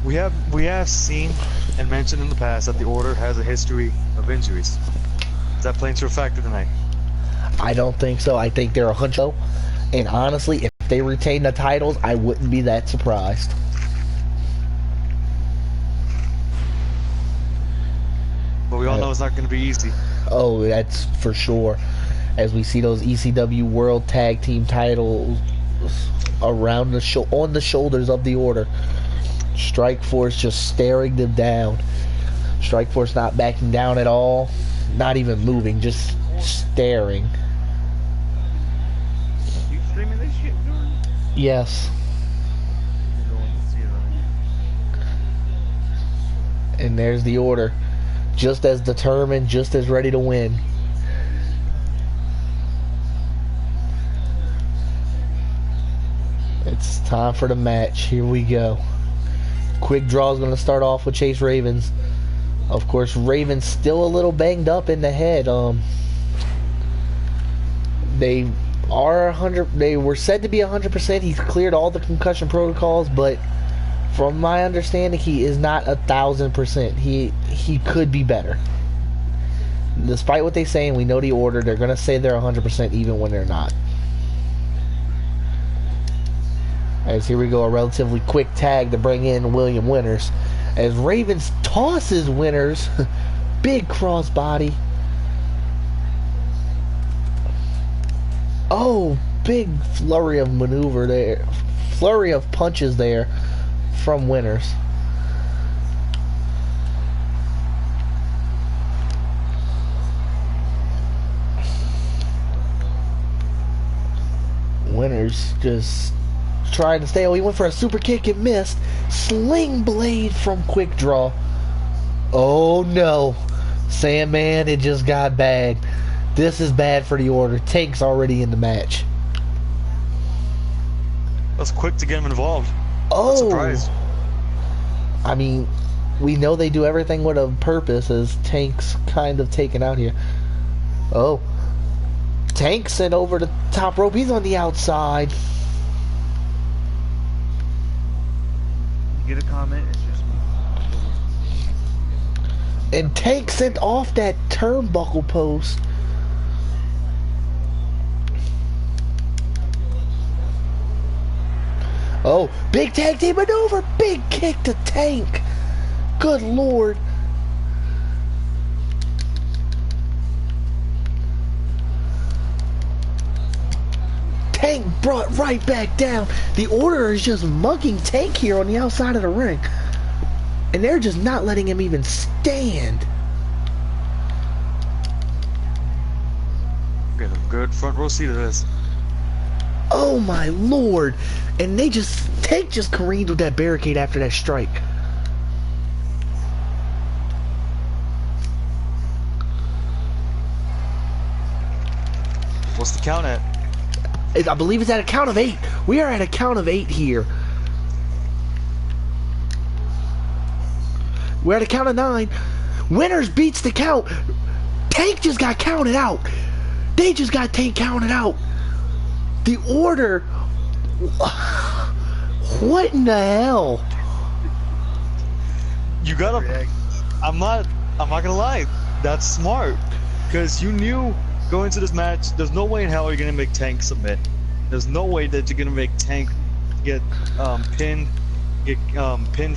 we have seen and mentioned in the past that the Order has a history of injuries. Is that playing to a factor tonight? I don't think so. I think they're a huncho, and honestly, if they retain the titles, I wouldn't be that surprised. But we all know it's not going to be easy. Oh, that's for sure. As we see those ECW World Tag Team titles around on the shoulders of the Order. Strike Force just staring them down. Strike Force not backing down at all. Not even moving, just staring. You streaming this shit, Jordan? Yes. I'm going to see it right. And there's the Order. Just as determined, just as ready to win. It's time for the match. Here we go. Quick Draw is going to start off with Chase Ravens. Of course, Ravens still a little banged up in the head. They are 100. They were said to be 100%. He's cleared all the concussion protocols, but from my understanding, he is not 1,000%. He could be better. Despite what they say, and we know the Order, they're going to say they're 100% even when they're not. As here we go, a relatively quick tag to bring in William Winters. As Ravens tosses Winters, big crossbody. Oh, big flurry of maneuver there. Flurry of punches there from Winters. Winters just trying to stay. Oh, he went for a super kick and missed. Sling blade from Quick Draw. Oh no. Sandman, it just got bad. This is bad for the Order. Tank's already in the match. That's quick to get him involved. Oh. I'm surprised. I mean, we know they do everything with a purpose, as Tank's kind of taken out here. Oh. Tank sent over the top rope. He's on the outside. Get a comment, it's just me. And Tank sent off that turnbuckle post. Oh, big tag team maneuver. Big kick to Tank. Good Lord. Tank brought right back down. The Order is just mugging Tank here on the outside of the ring. And they're just not letting him even stand. Get a good front row seat of this. Oh my Lord. And Tank just careened with that barricade after that strike. What's the count at? I believe it's at a count of 8. We are at a count of 8 here. We're at a count of 9. Winters beats the count. Tank just got counted out. They just got Tank counted out. The Order. What in the hell? You gotta. I'm not gonna lie. That's smart, because you knew going into this match, there's no way in hell you're gonna make Tank submit. There's no way that you're gonna make Tank get pinned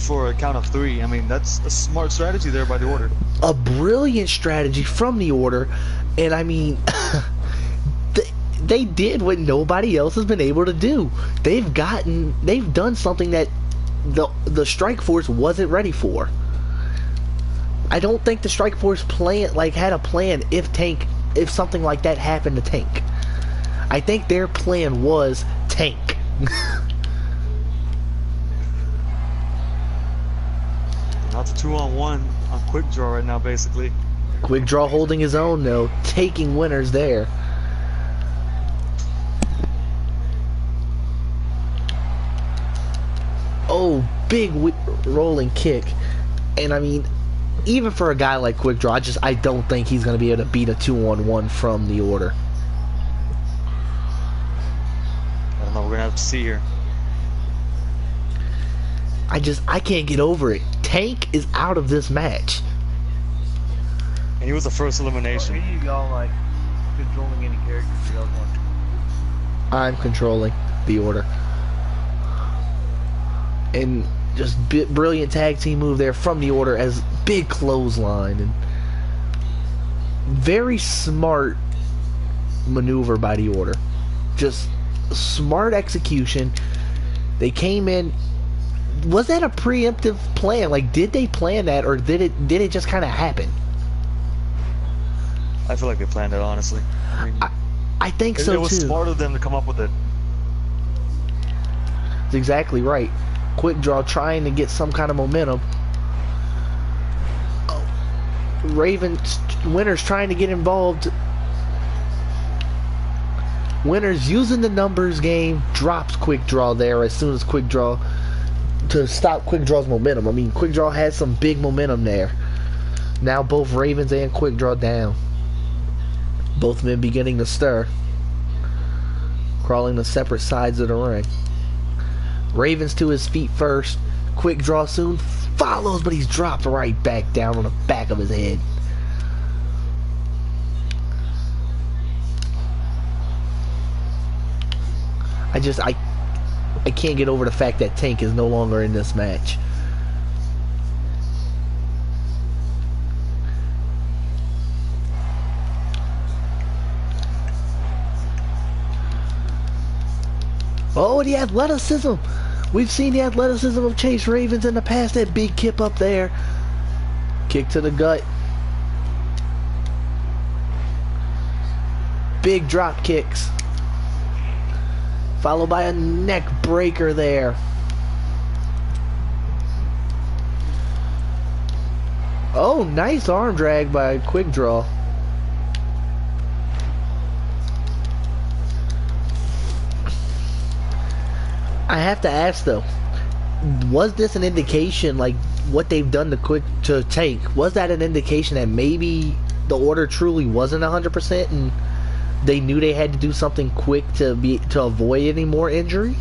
for a count of 3. I mean, that's a smart strategy there by the Order. A brilliant strategy from the Order, and I mean, they did what nobody else has been able to do. They've done something that the Strike Force wasn't ready for. I don't think the Strike Force had a plan if something like that happened to Tank. I think their plan was Tank. Not the 2-on-1 on Quick Draw right now, basically. Quick Draw holding his own though, taking Winters there. Oh, big rolling kick. And I mean, even for a guy like Quick Draw, I don't think he's going to be able to beat a 2-on-1 from the order. I don't know, we're going to have to see here. I can't get over it. Tank is out of this match. And he was the first elimination. Are you y'all like controlling any characters you guys want? I'm controlling the order. And just brilliant tag team move there from the order as big clothesline. And very smart maneuver by the order. Just smart execution. They came in. Was that a preemptive plan? Like, did they plan that, or did it just kind of happen? I feel like they planned it, honestly. I mean, I think so too. It was smart of them to come up with it. That's exactly right. Quick Draw trying to get some kind of momentum. Winners trying to get involved. Winners using the numbers game, drops Quick Draw there as soon as Quick Draw, to stop Quick Draw's momentum. I mean, Quick Draw had some big momentum there. Now both Ravens and Quick Draw down. Both men beginning to stir. Crawling to separate sides of the ring. Ravens to his feet first. Quick Draw soon follows, but he's dropped right back down on the back of his head. I can't get over the fact that Tank is no longer in this match. Oh, the athleticism. We've seen the athleticism of Chase Ravens in the past. That big kip up there. Kick to the gut. Big drop kicks. Followed by a neck breaker there. Oh, nice arm drag by Quick Draw. I have to ask though, was this an indication, like what they've done to Tank, was that an indication that maybe the order truly wasn't 100% and they knew they had to do something quick to avoid any more injury?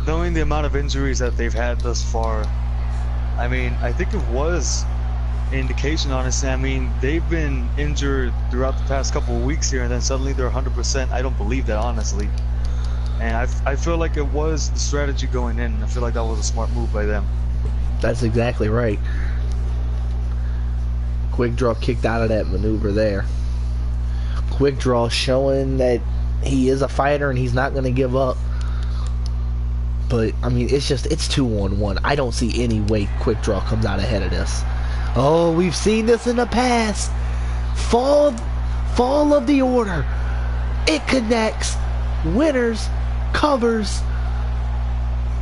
Knowing the amount of injuries that they've had thus far, I mean, I think it was an indication, honestly. I mean, they've been injured throughout the past couple of weeks here, and then suddenly they're 100%. I don't believe that, honestly. And I feel like it was the strategy going in. I feel like that was a smart move by them. That's exactly right. Quick Draw kicked out of that maneuver there. Quick Draw showing that he is a fighter and he's not going to give up. But, I mean, it's 2-on-1. I don't see any way Quick Draw comes out ahead of this. Oh, we've seen this in the past. Fall of the order. It connects. Winners. Covers.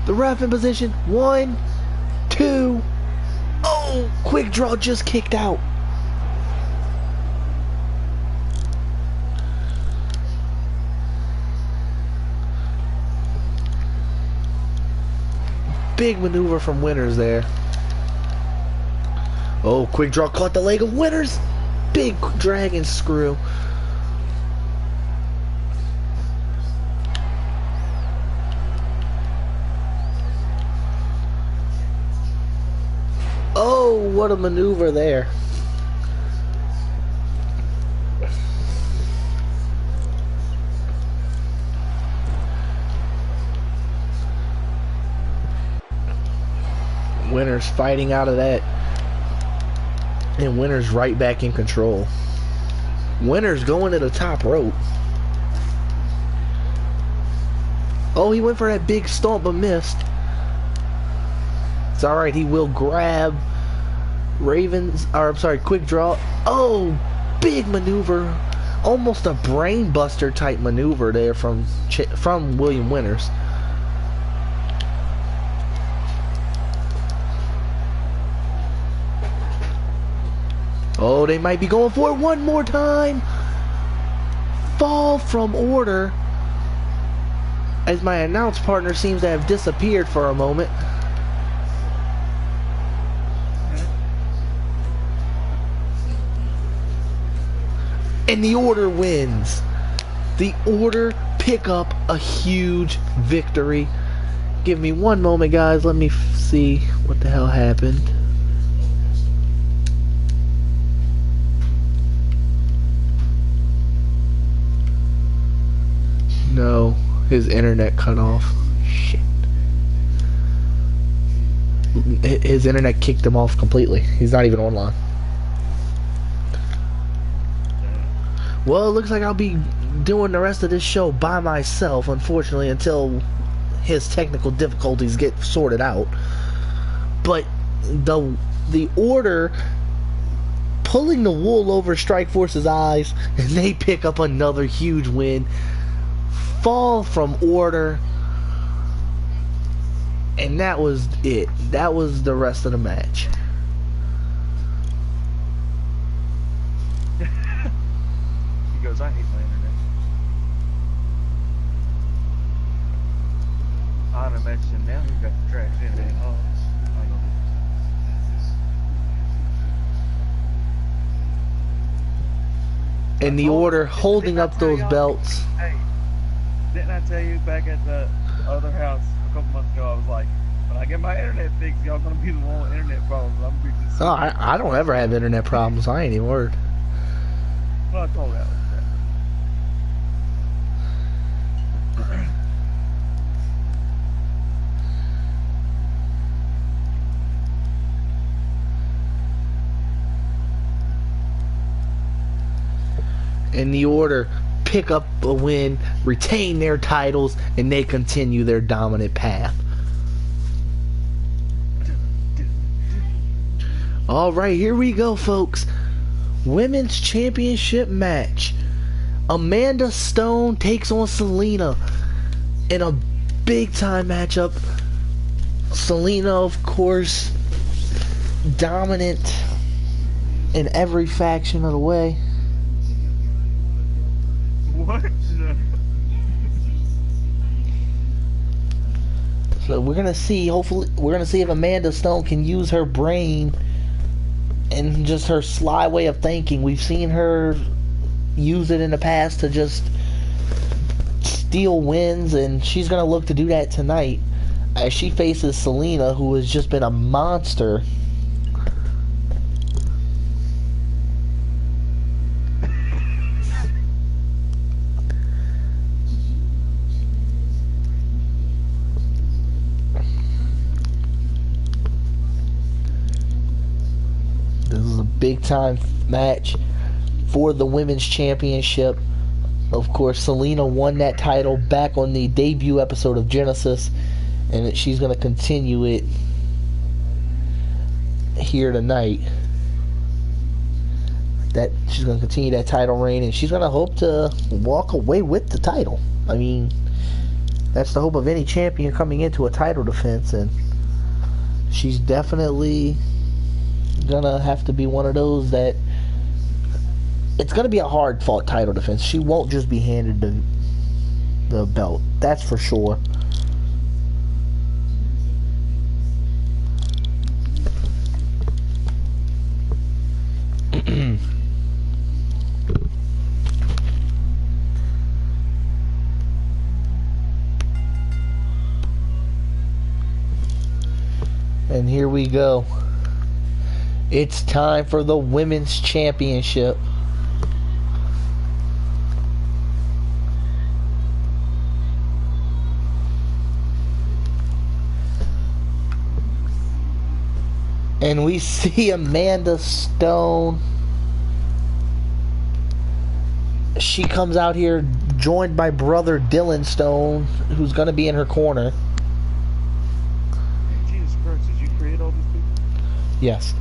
The ref in position. 1, 2. Oh, Quick Draw just kicked out. Big maneuver from Winners there. Oh, Quick Draw caught the leg of Winners. Big dragon screw. Oh, what a maneuver there. Winners fighting out of that. And Winners right back in control. Winners going to the top rope. Oh, he went for that big stomp but missed. It's alright, he will grab Quick Draw. Oh, big maneuver. Almost a brain buster type maneuver there from William Winners. Oh, they might be going for it one more time. Fall from order. As my announce partner seems to have disappeared for a moment. And the Order wins. The Order pick up a huge victory. Give me one moment, guys. Let me see what the hell happened. No, his internet cut off. Shit. His internet kicked him off completely. He's not even online. Well, it looks like I'll be doing the rest of this show by myself, unfortunately, until his technical difficulties get sorted out. But the Order pulling the wool over Strikeforce's eyes, and they pick up another huge win. Fall from Order, and that was it. That was the rest of the match. He goes, I hate my internet. I mentioned now he's got the trash internet. Oh, I know. And the Order holding up those belts. Hey, didn't I tell you back at the other house a couple months ago? I was like, when I get my internet fixed, y'all gonna be the one with internet problems. I'm gonna be just. Oh, I don't ever have internet problems. I ain't even worried. Well, I told Alex that. And the Order pick up a win, retain their titles, and they continue their dominant path. Alright, here we go, folks. Women's Championship match. Amanda Stone takes on Selena in a big-time matchup. Selena, of course, dominant in every faction of the way. What? So we're gonna see. Hopefully, we're gonna see if Amanda Stone can use her brain and just her sly way of thinking. We've seen her use it in the past to just steal wins, and she's gonna look to do that tonight as she faces Selena, who has just been a monster. Big time match for the women's championship. Of course, Selena won that title back on the debut episode of Genesis, and she's going to continue it here tonight. That she's going to continue that title reign, and she's going to hope to walk away with the title. I mean, that's the hope of any champion coming into a title defense, and she's definitely gonna have to be one of those that it's gonna be a hard fought title defense. She won't just be handed the belt, that's for sure. And here we go. It's time for the Women's Championship. And we see Amanda Stone. She comes out here joined by brother Dylan Stone, who's going to be in her corner. Jesus Christ, did you create all these people? Yes.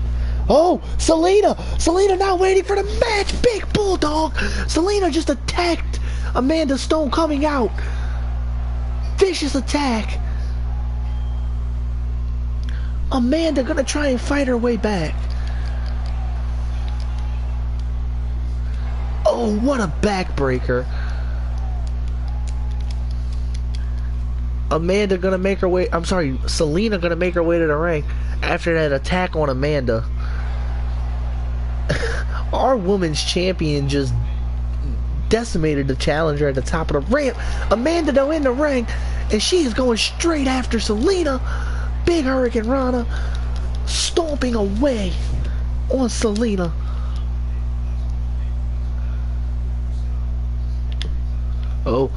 Oh, Selena! Selena not waiting for the match! Big Bulldog! Selena just attacked Amanda Stone coming out. Vicious attack. Amanda gonna try and fight her way back. Oh, what a backbreaker. Amanda gonna make her way, I'm sorry, Selena gonna make her way to the ring after that attack on Amanda. Our women's champion just decimated the challenger at the top of the ramp. Amanda though in the ring, and she is going straight after Selena. Big Hurricane Rana stomping away on Selena. Oh,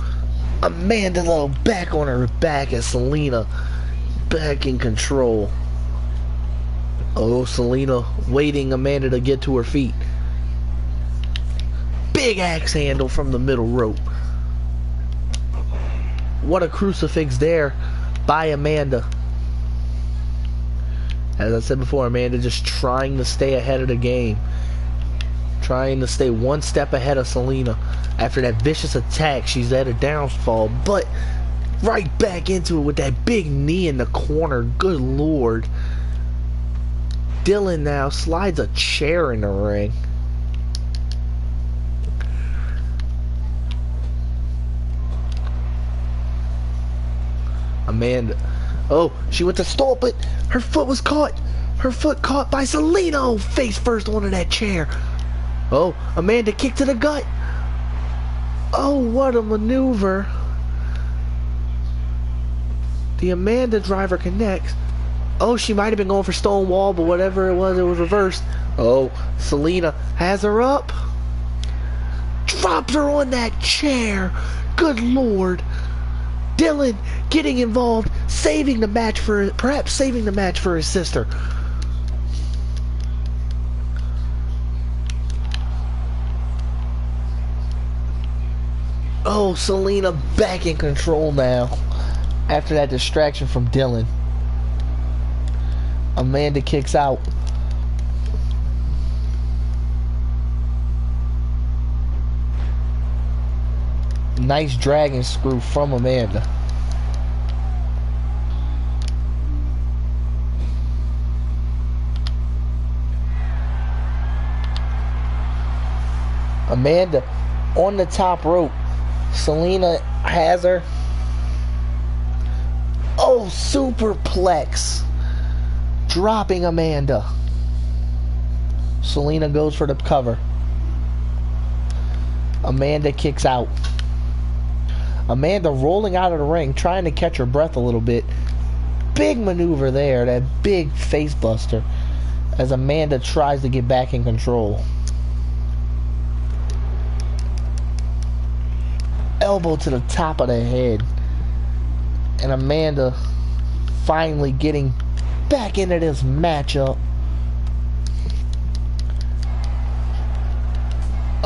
Amanda though back on her back as Selena back in control. Oh, Selena waiting Amanda to get to her feet. Big axe handle from the middle rope. What a crucifix there by Amanda. As I said before, Amanda just trying to stay ahead of the game. Trying to stay one step ahead of Selena. After that vicious attack, she's at a downfall. But right back into it with that big knee in the corner. Good Lord. Dylan now slides a chair in the ring. Amanda. Oh, she went to stomp it. Her foot was caught. Her foot caught by Selena. Oh, face first onto that chair. Oh, Amanda kicked to the gut. Oh, what a maneuver. The Amanda driver connects. Oh, she might have been going for Stonewall, but whatever it was reversed. Oh, Selena has her up. Drops her on that chair. Good Lord. Dylan getting involved, saving the match for, perhaps saving the match for his sister. Oh, Selena back in control now after that distraction from Dylan. Amanda kicks out. Nice dragon screw from Amanda. Amanda on the top rope. Selena has her. Oh, superplex. Dropping Amanda. Selena goes for the cover. Amanda kicks out. Amanda rolling out of the ring, trying to catch her breath a little bit. Big maneuver there, that big face buster, as Amanda tries to get back in control. Elbow to the top of the head. And Amanda finally getting back into this matchup.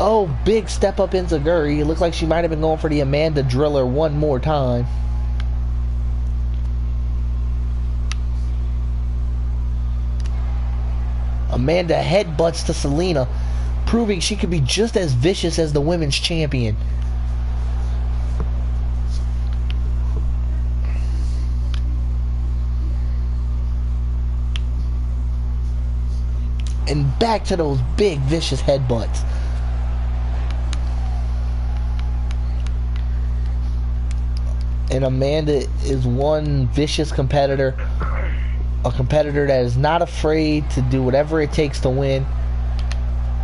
Oh, big step up into Guri. It looks like she might have been going for the Amanda Driller one more time. Amanda headbutts to Selena, proving she could be just as vicious as the women's champion. And back to those big vicious headbutts. And Amanda is one vicious competitor. A competitor that is not afraid to do whatever it takes to win.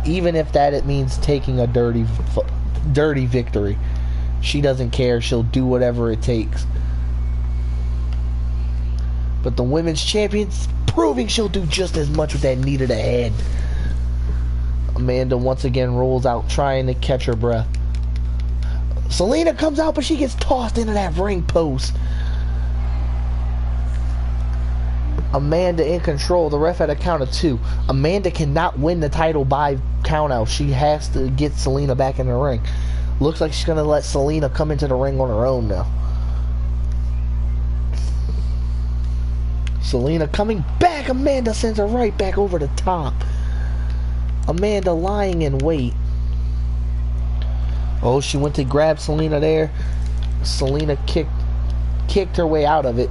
Even if that it means taking a dirty victory. She doesn't care. She'll do whatever it takes. But the women's champion's proving she'll do just as much with that knee to the head. Amanda once again rolls out trying to catch her breath. Selena comes out, but she gets tossed into that ring post. Amanda in control. The ref at a count of 2. Amanda cannot win the title by countout. She has to get Selena back in the ring. Looks like she's going to let Selena come into the ring on her own now. Selena coming back. Amanda sends her right back over the top. Amanda lying in wait. Oh, she went to grab Selena there. Selena kicked her way out of it.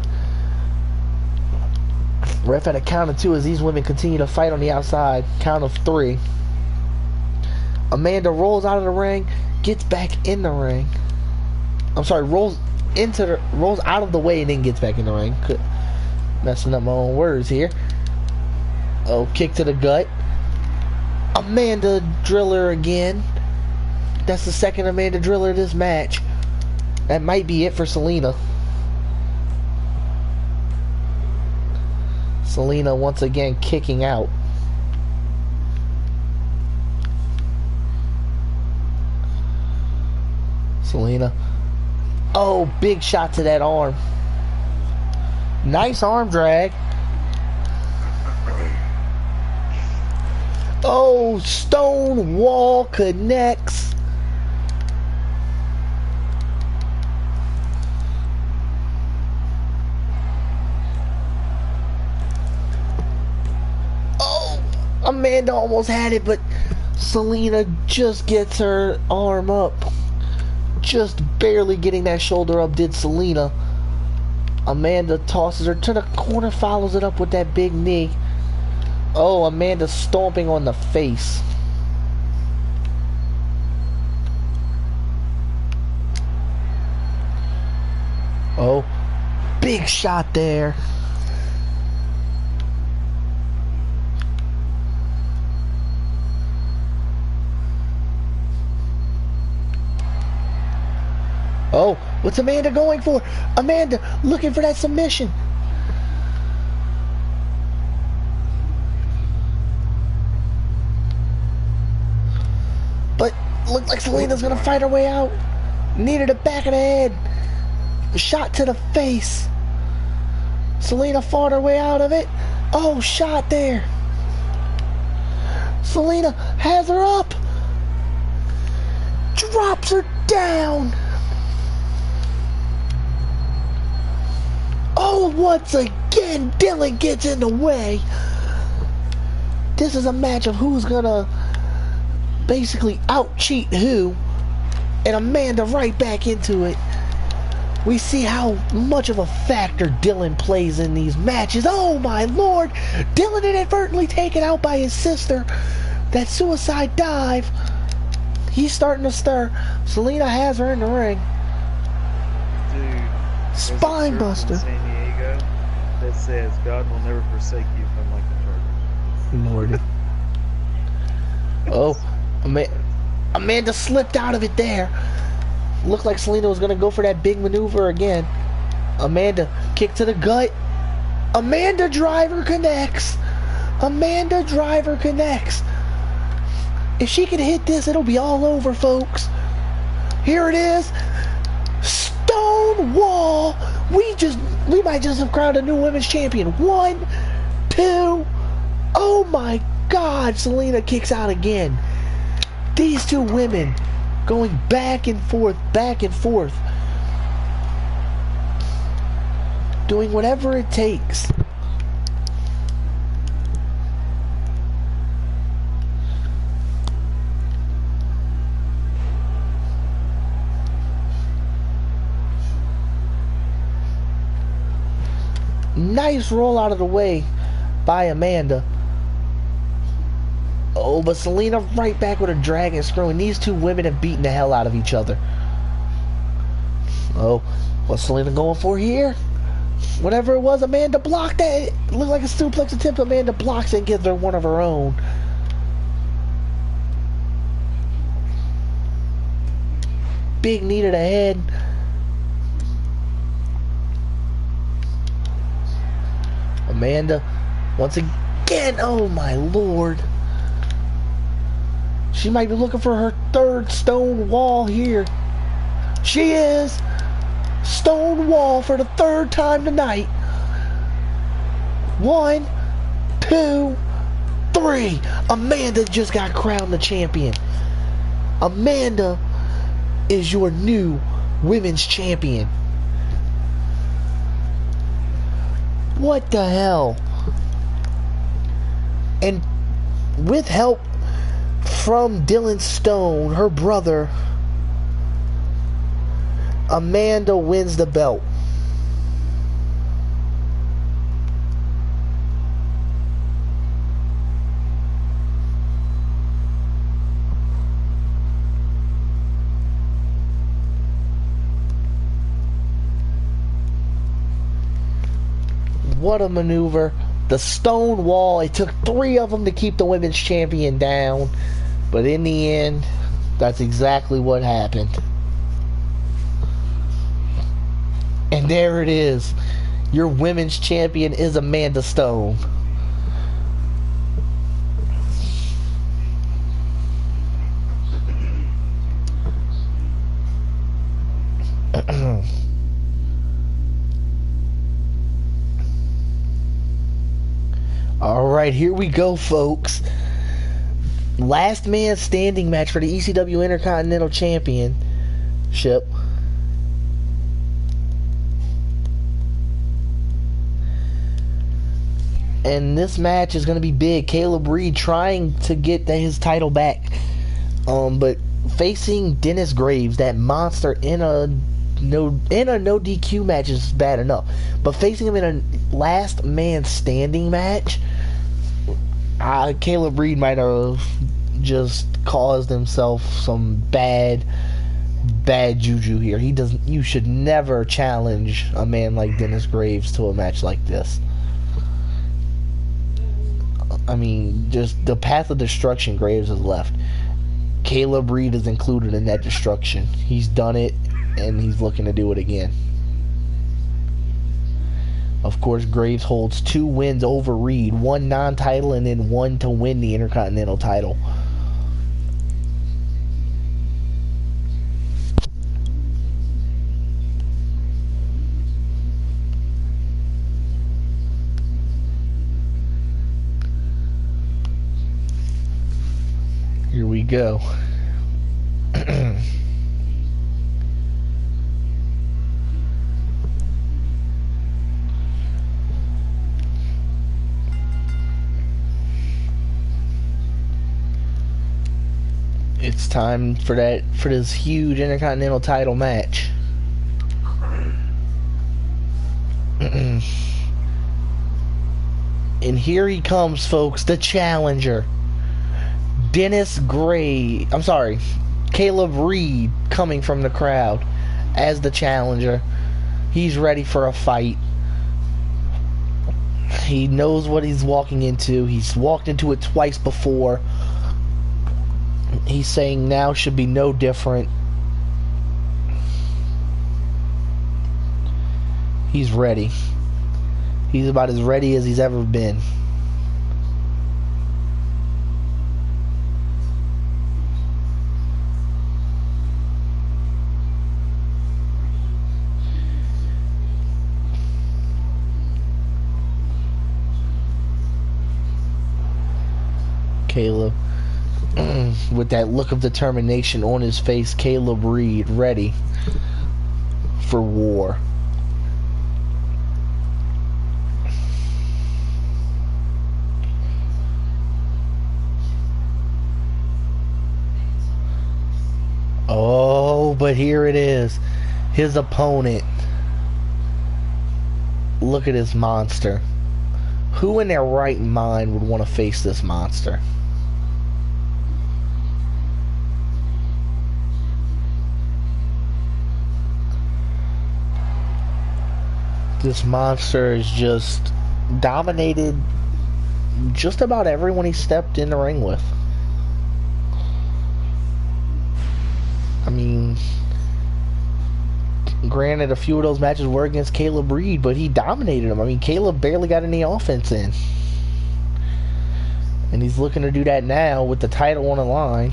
Ref at a count of 2 as these women continue to fight on the outside. Count of 3. Amanda rolls out of the ring, gets back in the ring. I'm sorry, rolls out of the way and then gets back in the ring. Messing up my own words here. Oh, kick to the gut. Amanda Driller again. That's the second Amanda Driller this match. That might be it for Selena. Selena once again kicking out. Selena. Oh, big shot to that arm. Nice arm drag. Oh, stone wall connects. Oh, Amanda almost had it, but Selena just gets her arm up. Just barely getting that shoulder up did Selena. Amanda tosses her to the corner, follows it up with that big knee. Oh, Amanda stomping on the face. Oh, big shot there. Oh, what's Amanda going for? Amanda looking for that submission. But looks like Selena's gonna fight her way out. Knee to the back of the head. Shot to the face. Selena fought her way out of it. Oh, shot there. Selena has her up. Drops her down. Oh, once again, Dylan gets in the way. This is a match of who's gonna basically out-cheat who. And Amanda right back into it. We see how much of a factor Dylan plays in these matches. Oh my lord! Dylan inadvertently taken out by his sister. That suicide dive. He's starting to stir. Selena has her in the ring. Dude. Spine buster. San Diego that says God will never forsake you, unlike the Chargers. Lordy. Oh, Amanda slipped out of it there. Looked like Selena was gonna go for that big maneuver again. Amanda kick to the gut. Amanda driver connects. Amanda driver connects. If she can hit this, it'll be all over, folks. Here it is. Stone wall. We might just have crowned a new women's champion. 1, 2. Oh my God! Selena kicks out again. These two women going back and forth, doing whatever it takes. Nice roll out of the way by Amanda. Oh, but Selena right back with a dragon screw, and these two women have beaten the hell out of each other. Oh, what's Selena going for here? Whatever it was, Amanda blocked that. It looked like a suplex attempt. Amanda blocks it and gives her one of her own. Big knee to the head. Amanda, once again, oh my lord. She might be looking for her third stone wall here. She is. Stone wall for the third time tonight. 1, 2, 3. Amanda just got crowned the champion. Amanda is your new women's champion. What the hell? And with help from Dylan Stone, her brother, Amanda wins the belt. What a maneuver. The stone wall, it took 3 of them to keep the women's champion down. But in the end, That's exactly what happened. And there it is. Your women's champion is Amanda Stone. Alright, here we go, folks. Last man standing match for the ECW Intercontinental Championship. And this match is going to be big. Caleb Reed trying to get his title back. But facing Dennis Graves, that monster, in a no DQ match is bad enough. But facing him in a last man standing match, Caleb Reed might have just caused himself some bad juju here. You should never challenge a man like Dennis Graves to a match like this. I mean, just the path of destruction Graves has left. Caleb Reed is included in that destruction. He's done it, and he's looking to do it again. Of course, Graves holds 2 wins over Reed, 1 non-title and then 1 to win the Intercontinental title. Here we go. It's time for this huge Intercontinental title match. And here he comes, folks, the challenger. Caleb Reed coming from the crowd as the challenger. He's ready for a fight. He knows what he's walking into. He's walked into it twice before. He's saying now should be no different. He's ready. He's about as ready as he's ever been. Caleb, with that look of determination on his face, Caleb Reed ready for war. Oh, but here it is. His opponent. Look at this monster. Who in their right mind would want to face this monster? This monster has just dominated just about everyone he stepped in the ring with. I mean, granted, a few of those matches were against Caleb Reed, but he dominated him. I mean, Caleb barely got any offense in. And he's looking to do that now with the title on the line.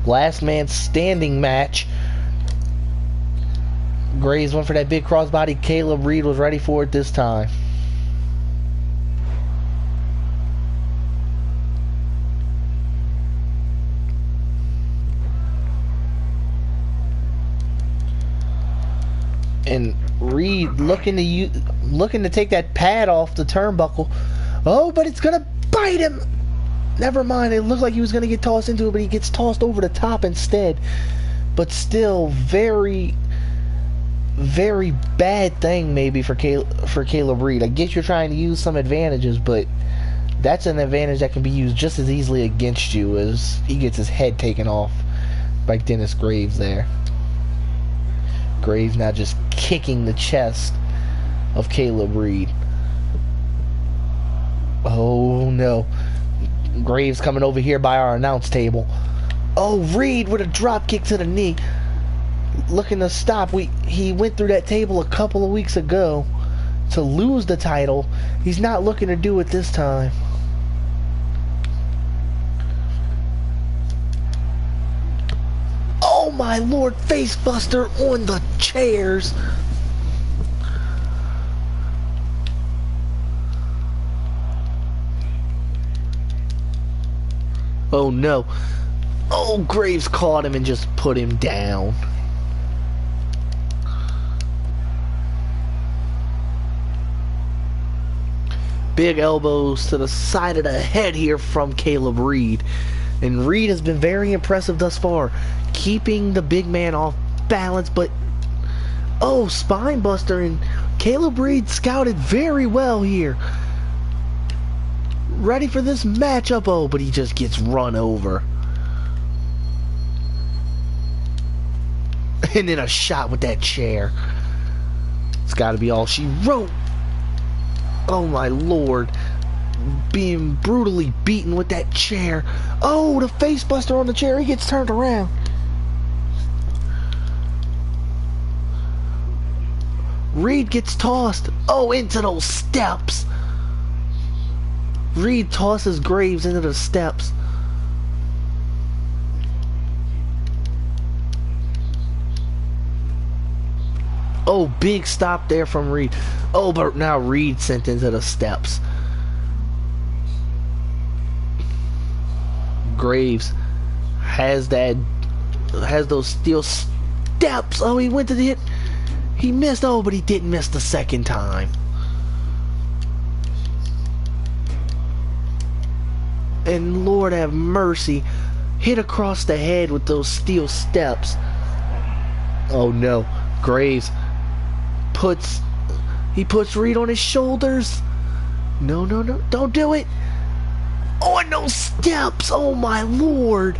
Last man standing match. Graves went for that big crossbody. Caleb Reed was ready for it this time. And Reed looking to take that pad off the turnbuckle. Oh, but it's gonna bite him. Never mind. It looked like he was gonna get tossed into it, but he gets tossed over the top instead. But still, very, very bad thing maybe for Caleb Reed. I guess you're trying to use some advantages, but that's an advantage that can be used just as easily against you as he gets his head taken off by Dennis Graves there. Graves now just kicking the chest of Caleb Reed. Oh no. Graves coming over here by our announce table. Oh, Reed with a drop kick to the knee. Looking to stop. He went through that table a couple of weeks ago to lose the title. He's not looking to do it this time. Oh my lord, facebuster on the chairs. Oh no. Oh, Graves caught him and just put him down. Big elbows to the side of the head here from Caleb Reed. And Reed has been very impressive thus far, keeping the big man off balance, but oh, spine buster, and Caleb Reed scouted very well here. Ready for this matchup. Oh, but he just gets run over. And then a shot with that chair. It's got to be all she wrote. Oh my lord. Being brutally beaten with that chair. Oh, the facebuster on the chair. He gets turned around. Reed gets tossed. Oh, into those steps. Reed tosses Graves into the steps. Oh, big stop there from Reed. Oh, but now Reed sent into the steps. Graves has those steel steps. Oh, he went to the hit. He missed. Oh, but he didn't miss the second time. And Lord have mercy, hit across the head with those steel steps. Oh no, Graves puts Reed on his shoulders. No, no, no, don't do it. Oh, and those steps. Oh my lord.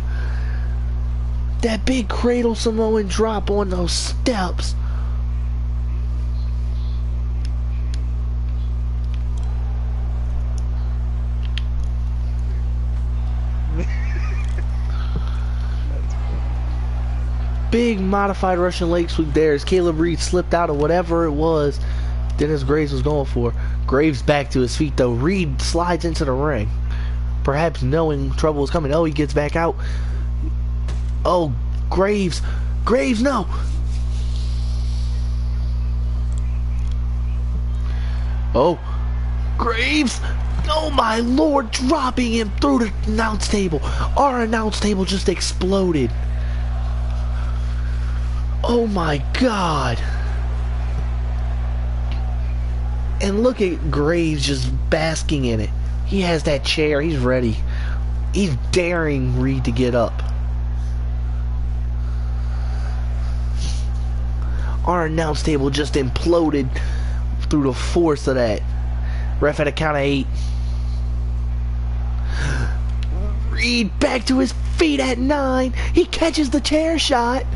That big cradle Samoan drop on those steps. Big modified Russian leg sweep there as Caleb Reed slipped out of whatever it was Dennis Graves was going for. Graves back to his feet though. Reed slides into the ring, perhaps knowing trouble is coming. Oh, he gets back out. Oh, Graves, no. Oh, Graves. Oh my lord, dropping him through the announce table. Our announce table just exploded. Oh my god. And look at Graves just basking in it. He has that chair. He's ready. He's daring Reed to get up. Our announce table just imploded through the force of that. Ref at a count of 8. Reed back to his feet at 9. He catches the chair shot.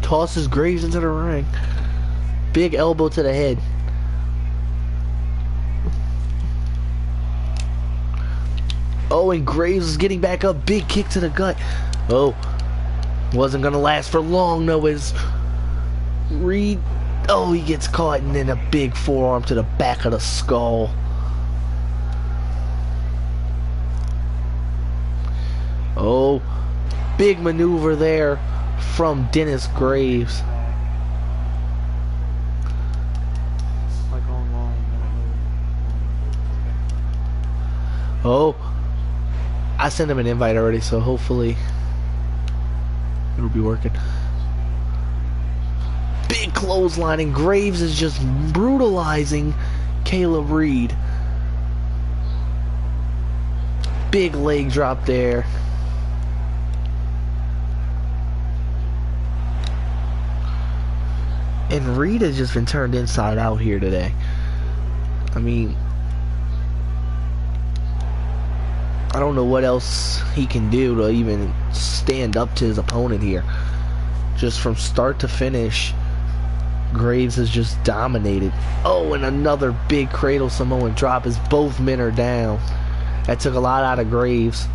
Tosses Graves into the ring. Big elbow to the head. Oh, and Graves is getting back up. Big kick to the gut. Oh, wasn't gonna last for long though as Reed, oh, he gets caught, and then a big forearm to the back of the skull. Oh, big maneuver there from Dennis Graves. Oh, I sent him an invite already, so hopefully it'll be working. Big clothesline, and Graves is just brutalizing Caleb Reed. Big leg drop there. And Reed has just been turned inside out here today. I mean, I don't know what else he can do to even stand up to his opponent here. Just from start to finish, Graves has just dominated. Oh, and another big cradle Samoan drop as both men are down. That took a lot out of Graves.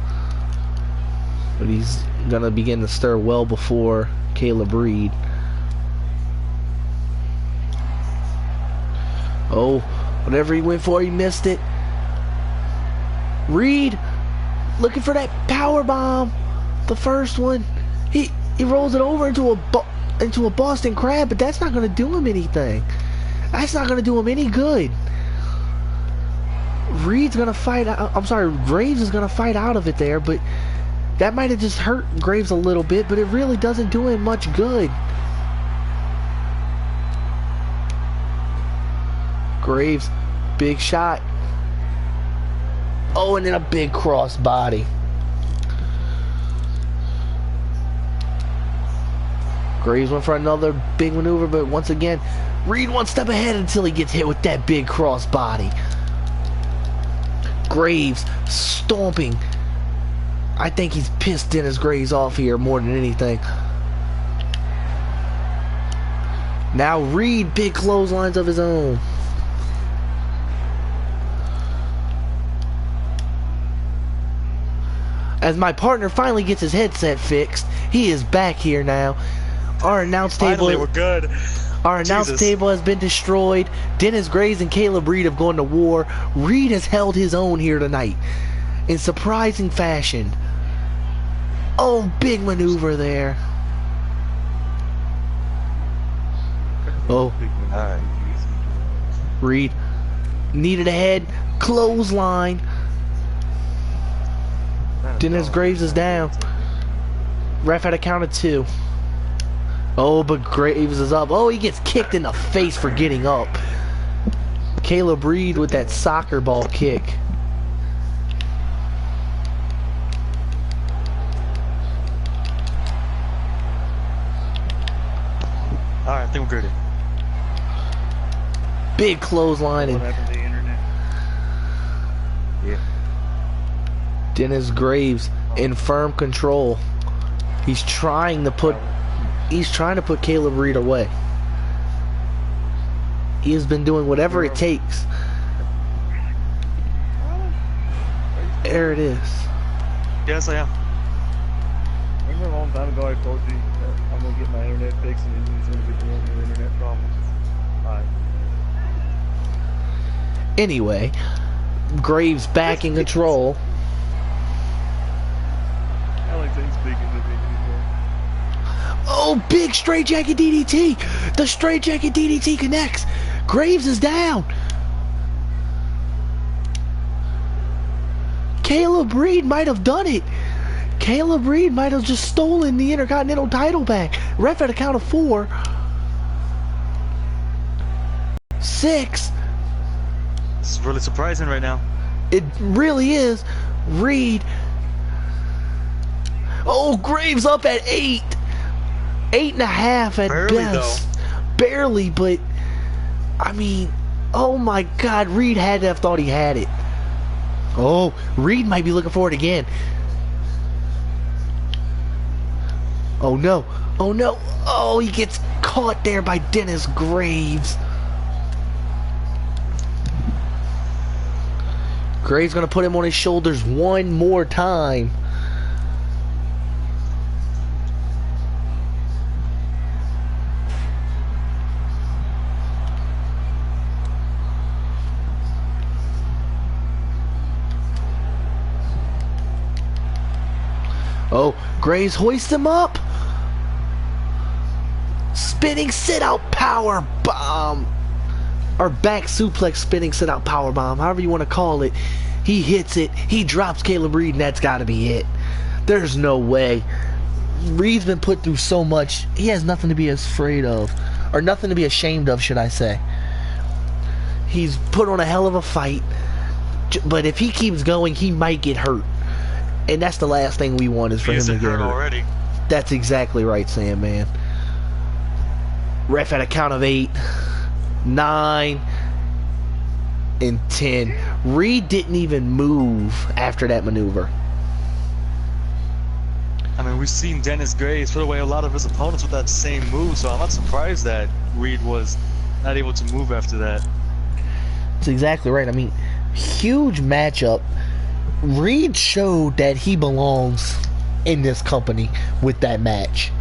But he's gonna begin to stir well before Caleb Reed. Oh, whatever he went for, he missed it. Reed looking for that power bomb. The first one. He rolls it over into a Boston Crab, but that's not gonna do him anything. That's not gonna do him any good. Reed's gonna fight out. I'm sorry, Graves is gonna fight out of it there, but that might have just hurt Graves a little bit, but it really doesn't do him much good. Graves, big shot. Oh, and then a big cross body. Graves went for another big maneuver, but once again, Reed one step ahead until he gets hit with that big cross body. Graves stomping. I think he's pissed Dennis Graves off here more than anything. Now Reed, big clotheslines of his own. As my partner finally gets his headset fixed, he is back here now. Our announce table. Finally, we're good. Our announce table has been destroyed. Dennis Graves and Caleb Reed have gone to war. Reed has held his own here tonight in surprising fashion. Oh, big maneuver there. Oh, Alright. Reed needed a head. Clothesline. Dennis Graves is down. Ref had a count of 2. Oh, but Graves is up. Oh, he gets kicked in the face for getting up. Caleb Reed with that soccer ball kick. Alright, I think we're good. Big clothesline What and happened to the internet? Yeah. Dennis Graves in firm control. He's trying to put Caleb Reed away. He has been doing whatever it takes. There it is. Yes, I am. Remember a long time ago I told you that I'm gonna get my internet fixed and then he's gonna be dealing with internet problems. Alright. Anyway, Graves back in control. Alex ain't speaking to me anymore. Oh, big straight jacket DDT. The straight jacket DDT connects. Graves is down. Caleb Reed might have done it. Caleb Reed might have just stolen the Intercontinental title back. Ref at a count of 4. 6. This is really surprising right now. It really is. Reed. Oh, Graves up at 8. 8.5 at Barely, best. Barely, but I mean, oh my God, Reed had to have thought he had it. Oh, Reed might be looking for it again. Oh no, oh no, oh, he gets caught there by Dennis Graves. Graves gonna put him on his shoulders one more time. Oh, Graves hoists him up. Spinning sit-out power bomb. Or back suplex spinning sit-out power bomb, however you want to call it. He hits it. He drops Caleb Reed, and that's got to be it. There's no way. Reed's been put through so much. He has nothing to be afraid of. Or nothing to be ashamed of, should I say. He's put on a hell of a fight. But if he keeps going, he might get hurt. And that's the last thing we want is for him to get hurt. Already. That's exactly right, Sam, man. Ref at a count of 8, 9, and 10. Reed didn't even move after that maneuver. I mean, we've seen Dennis Graves put away a lot of his opponents with that same move, so I'm not surprised that Reed was not able to move after that. That's exactly right. I mean, huge matchup. Reed showed that he belongs in this company with that match.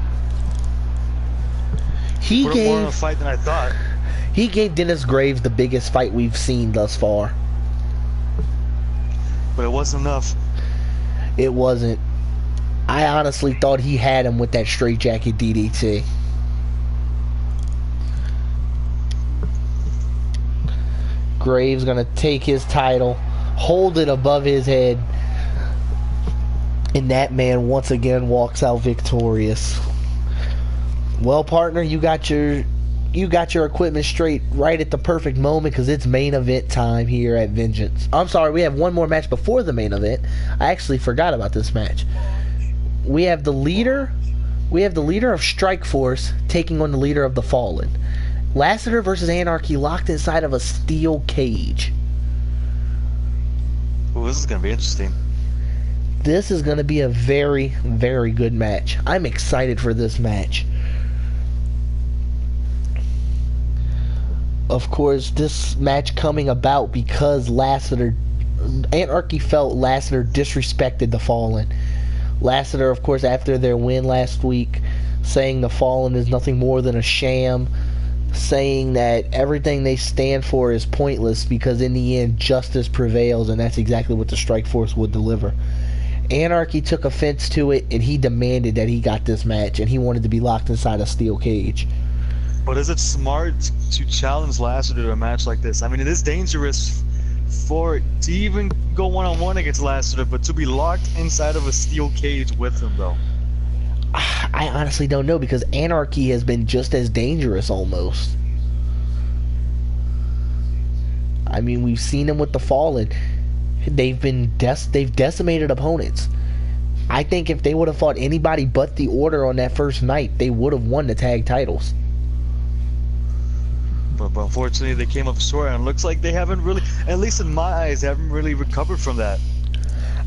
He Put up more in a fight than I thought. He gave Dennis Graves the biggest fight we've seen thus far. But it wasn't enough. It wasn't. I honestly thought he had him with that straightjacket DDT. Graves gonna take his title, hold it above his head, and that man once again walks out victorious. Well, partner, you got your equipment straight right at the perfect moment, because it's main event time here at Vengeance. I'm sorry, we have one more match before the main event. I actually forgot about this match. We have the leader of Strikeforce taking on the leader of the Fallen. Lassiter versus Anarchy locked inside of a steel cage. Ooh, this is gonna be interesting. This is gonna be a very, very good match. I'm excited for this match. Of course, this match coming about because Anarchy felt Lassiter disrespected the Fallen. Lassiter, of course, after their win last week, saying the Fallen is nothing more than a sham, saying that everything they stand for is pointless because in the end justice prevails, and that's exactly what the Strikeforce would deliver. Anarchy took offense to it, and he demanded that he got this match, and he wanted to be locked inside a steel cage. But is it smart to challenge Lassiter to a match like this? I mean, it is dangerous for it to even go one-on-one against Lassiter, but to be locked inside of a steel cage with him, though. I honestly don't know, because Anarchy has been just as dangerous almost. I mean, we've seen them with the Fallen. They've decimated opponents. I think if they would have fought anybody but the Order on that first night, they would have won the tag titles. But unfortunately, they came up short, and it looks like they haven't really, at least in my eyes, haven't really recovered from that.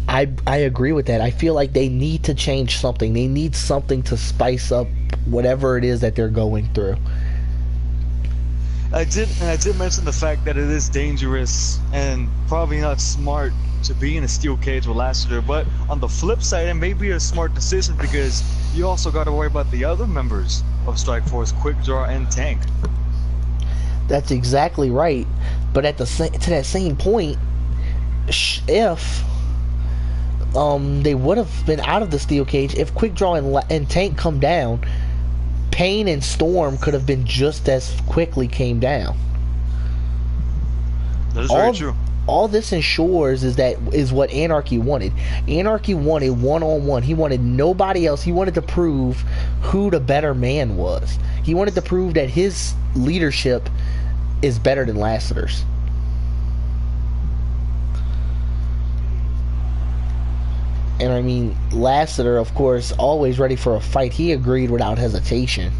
I agree with that. I feel like they need to change something. They need something to spice up whatever it is that they're going through. I did mention the fact that it is dangerous and probably not smart to be in a steel cage with Lassiter, but on the flip side, it may be a smart decision because you also got to worry about the other members of Strikeforce, Quickdraw and Tank. That's exactly right. But to that same point, if they would have been out of the steel cage, if Quickdraw and Tank come down, Pain and Storm could have been just as quickly came down. That is very true. All this ensures is what Anarchy wanted. Anarchy wanted one-on-one. He wanted nobody else. He wanted to prove who the better man was. He wanted to prove that his leadership is better than Lassiter's. And I mean, Lassiter, of course, always ready for a fight. He agreed without hesitation.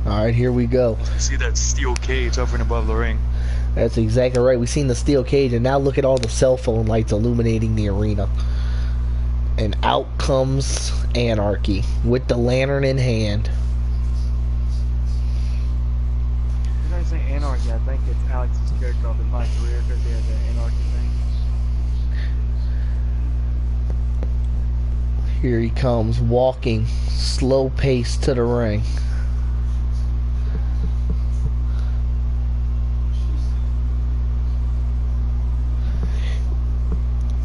Alright, here we go. You see that steel cage hovering above the ring. That's exactly right. We've seen the steel cage, and now look at all the cell phone lights illuminating the arena. And out comes Anarchy with the lantern in hand. When I say Anarchy, I think it's Alex's character off in My Career because he has the Anarchy thing. Here he comes, walking, slow pace to the ring.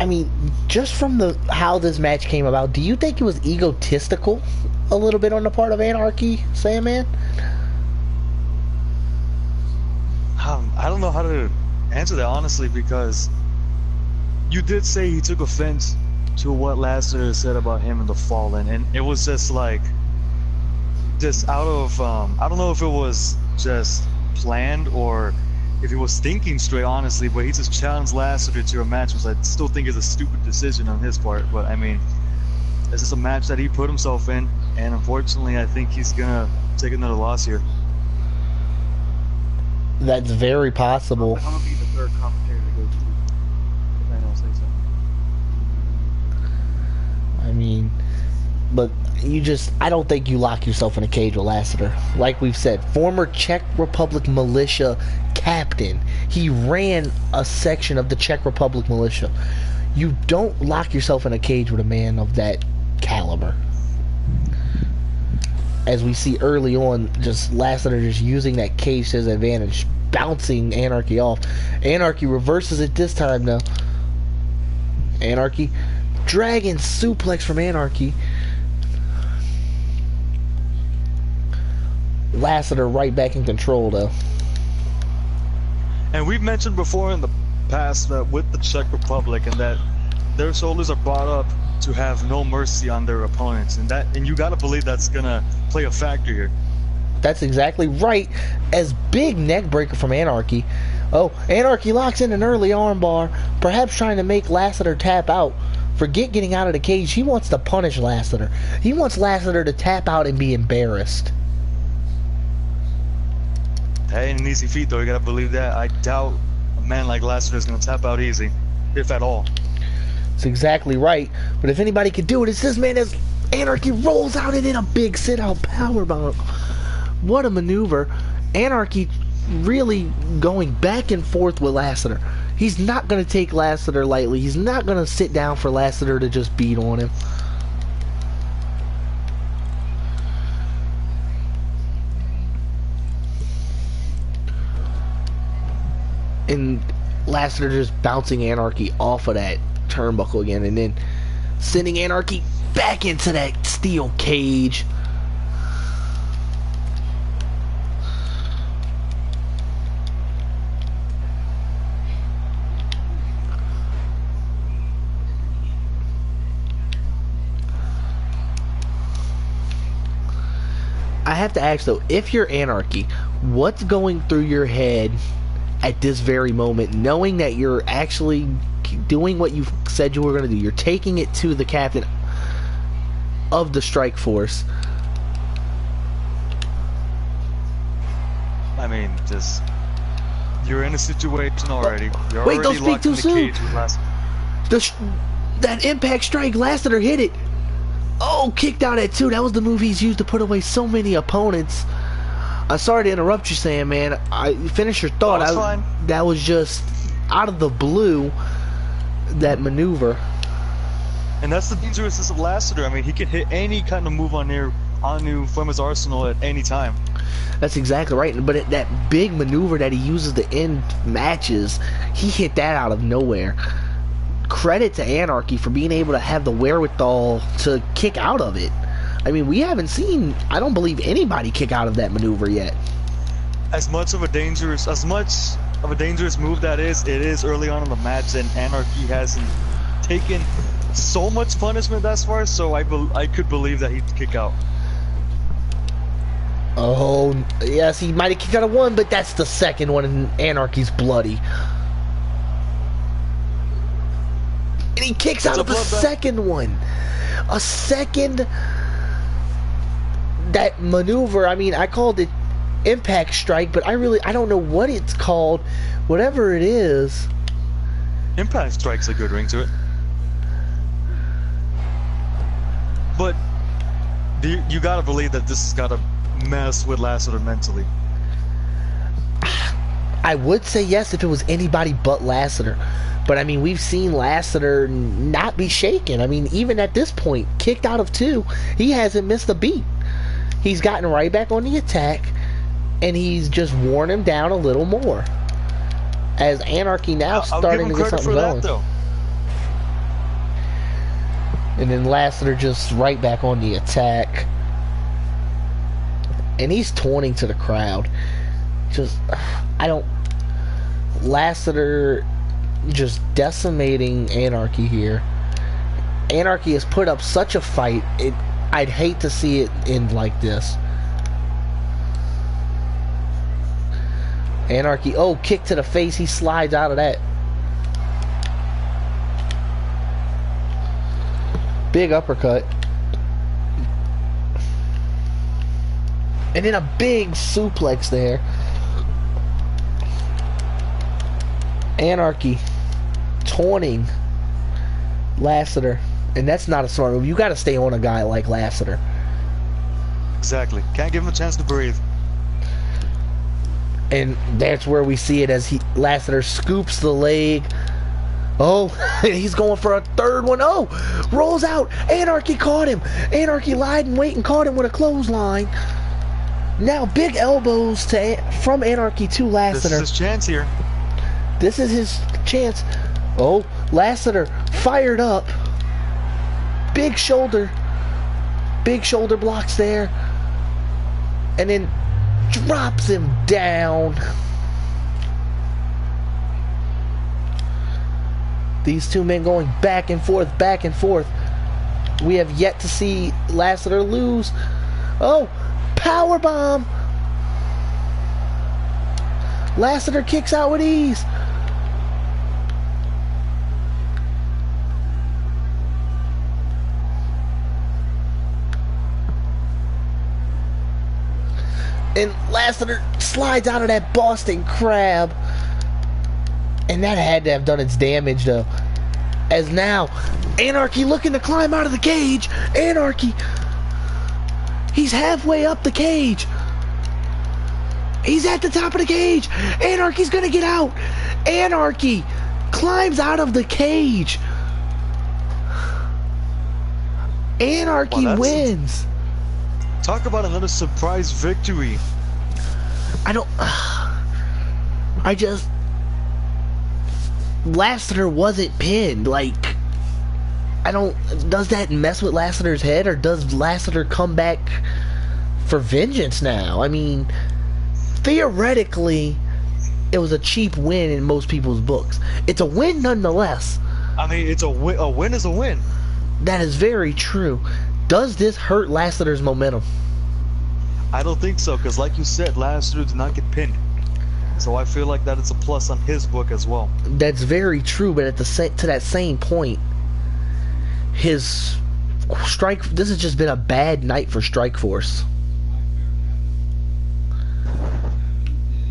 I mean, just from how this match came about, do you think it was egotistical a little bit on the part of Anarchy, Sandman? I don't know how to answer that honestly, because you did say he took offense to what Lassiter said about him and the Fallen, and it was just like, just out of I don't know if it was just planned or if he was thinking straight, honestly, but he just challenged Lassiter to a match, which I still think is a stupid decision on his part. But I mean, this is a match that he put himself in, and unfortunately, I think he's gonna take another loss here. That's very possible. I'm gonna be the third commentator to go to, if I don't say so. I mean, But I don't think you lock yourself in a cage with Lassiter. Like we've said, former Czech Republic militia captain. He ran a section of the Czech Republic militia. You don't lock yourself in a cage with a man of that caliber. As we see early on, just Lassiter just using that cage to his advantage, bouncing Anarchy off. Anarchy reverses it this time though. Anarchy, dragon suplex from Anarchy. Lassiter right back in control though. And we've mentioned before in the past that with the Czech Republic and that their soldiers are brought up to have no mercy on their opponents, and you gotta believe that's gonna play a factor here. That's exactly right. As big neck breaker from Anarchy. Oh, Anarchy locks in an early armbar, perhaps trying to make Lassiter tap out. Forget getting out of the cage. He wants to punish Lassiter. He wants Lassiter to tap out and be embarrassed. That ain't an easy feat though, you gotta believe that. I doubt a man like Lassiter is gonna tap out easy, if at all. That's exactly right. But if anybody could do it, it's this man. As Anarchy rolls out and in a big sit-out powerbomb. What a maneuver. Anarchy really going back and forth with Lassiter. He's not going to take Lassiter lightly. He's not going to sit down for Lassiter to just beat on him. And Lassiter just bouncing Anarchy off of that turnbuckle again, and then sending Anarchy back into that steel cage. I have to ask though, if you're Anarchy, what's going through your head at this very moment, knowing that you're actually doing what you said you were going to do? You're taking it to the captain of the strike force. I mean, just you're in a situation already. You're Wait, already don't speak locked too in the soon. cage with Lassiter. That impact strike, Lassiter hit it. Oh, kicked out at 2. That was the move he's used to put away so many opponents. I'm sorry to interrupt you, Sam, man. Finish your thought. Oh, it's fine. That was just out of the blue, that maneuver. And that's the dangerousness of Lassiter. I mean, he can hit any kind of move on you from his arsenal at any time. That's exactly right. But that big maneuver that he uses to end matches, he hit that out of nowhere. Credit to Anarchy for being able to have the wherewithal to kick out of it. I mean, we haven't seen, I don't believe, anybody kick out of that maneuver yet. As much of a dangerous move that is, it is early on in the match, and Anarchy hasn't taken so much punishment thus far, so I could believe that he'd kick out. Oh, yes, he might have kicked out of 1, but that's the second one, and Anarchy's bloody. And he kicks out of the second one. A second. That maneuver, I mean, I called it impact strike, but I don't know what it's called. Whatever it is. Impact strike's a good ring to it. But you gotta believe that this has gotta mess with Lassiter mentally. I would say yes if it was anybody but Lassiter. But I mean, we've seen Lassiter not be shaken. I mean, even at this point, kicked out of 2, he hasn't missed a beat. He's gotten right back on the attack, and he's just worn him down a little more. As Anarchy now starting to get something going. Though. And then Lassiter just right back on the attack. And he's taunting to the crowd. Lassiter just decimating Anarchy here. Anarchy has put up such a fight. I'd hate to see it end like this. Anarchy, oh, kick to the face. He slides out of that. Big uppercut. And then a big suplex there. Anarchy taunting Lassiter. And that's not a smart move. You got to stay on a guy like Lassiter. Exactly. Can't give him a chance to breathe. And that's where we see it as Lassiter scoops the leg. Oh, he's going for a third one. Oh, rolls out. Anarchy caught him. Anarchy lied in wait and caught him with a clothesline. Now big elbows from Anarchy to Lassiter. This is his chance here. This is his chance. Oh, Lassiter fired up. Big shoulder blocks there. And then drops him down. These two men going back and forth, back and forth. We have yet to see Lassiter lose. Oh, powerbomb. Lassiter kicks out with ease. And Lassiter slides out of that Boston Crab. And that had to have done its damage, though. As now, Anarchy looking to climb out of the cage. Anarchy. He's halfway up the cage. He's at the top of the cage. Anarchy's gonna get out. Anarchy climbs out of the cage. Anarchy wins. Talk about another surprise victory. Lassiter wasn't pinned. Like, does that mess with Lassiter's head, or does Lassiter come back for vengeance now? I mean, theoretically, it was a cheap win in most people's books. It's a win nonetheless. I mean, it's a win. A win is a win. That is very true. Does this hurt Lassiter's momentum? I don't think so, because like you said, Lassiter did not get pinned. So I feel like that it's a plus on his book as well. That's very true, but to that same point, his this has just been a bad night for Strikeforce.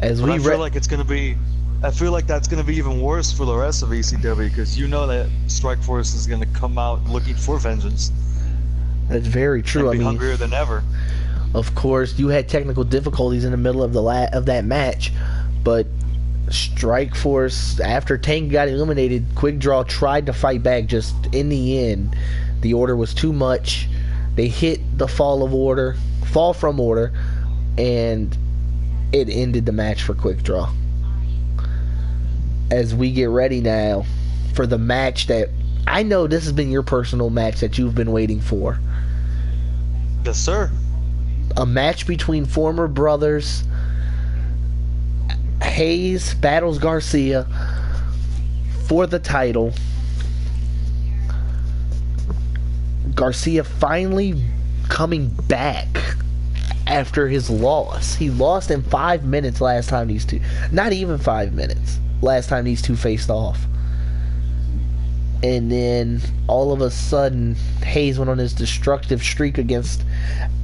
I feel like it's gonna be. I feel like that's gonna be even worse for the rest of ECW, because you know that Strikeforce is gonna come out looking for vengeance. That's very true. And be hungrier than ever. Of course, you had technical difficulties in the middle of that match, but Strikeforce, after Tank got eliminated, Quick Draw tried to fight back. Just in the end, the order was too much. They hit the fall from order, and it ended the match for Quick Draw. As we get ready now for the match that I know this has been your personal match that you've been waiting for. Yes, sir. A match between former brothers. Hayes battles Garcia for the title. Garcia finally coming back after his loss. He lost in 5 minutes last time these two. Not even 5 minutes. Last time these two faced off. And then all of a sudden Hayes went on his destructive streak against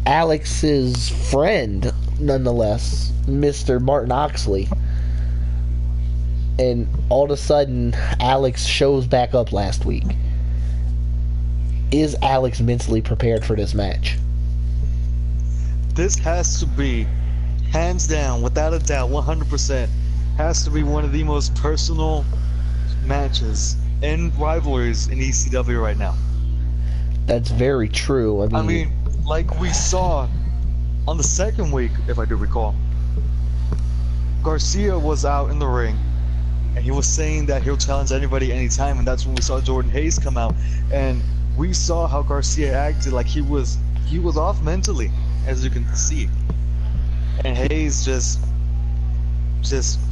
Alex's friend, nonetheless, Mr. Martin Oxley. And all of a sudden Alex shows back up last week. Is Alex mentally prepared for this match? This has to be, hands down, without a doubt, 100%, has to be one of the most personal matches and rivalries in ECW right now. That's very true. I mean, like we saw on the second week, if I do recall, Garcia was out in the ring and he was saying that he'll challenge anybody anytime, and that's when we saw Jordan Hayes come out, and we saw how Garcia acted like he was off mentally, as you can see, and Hayes just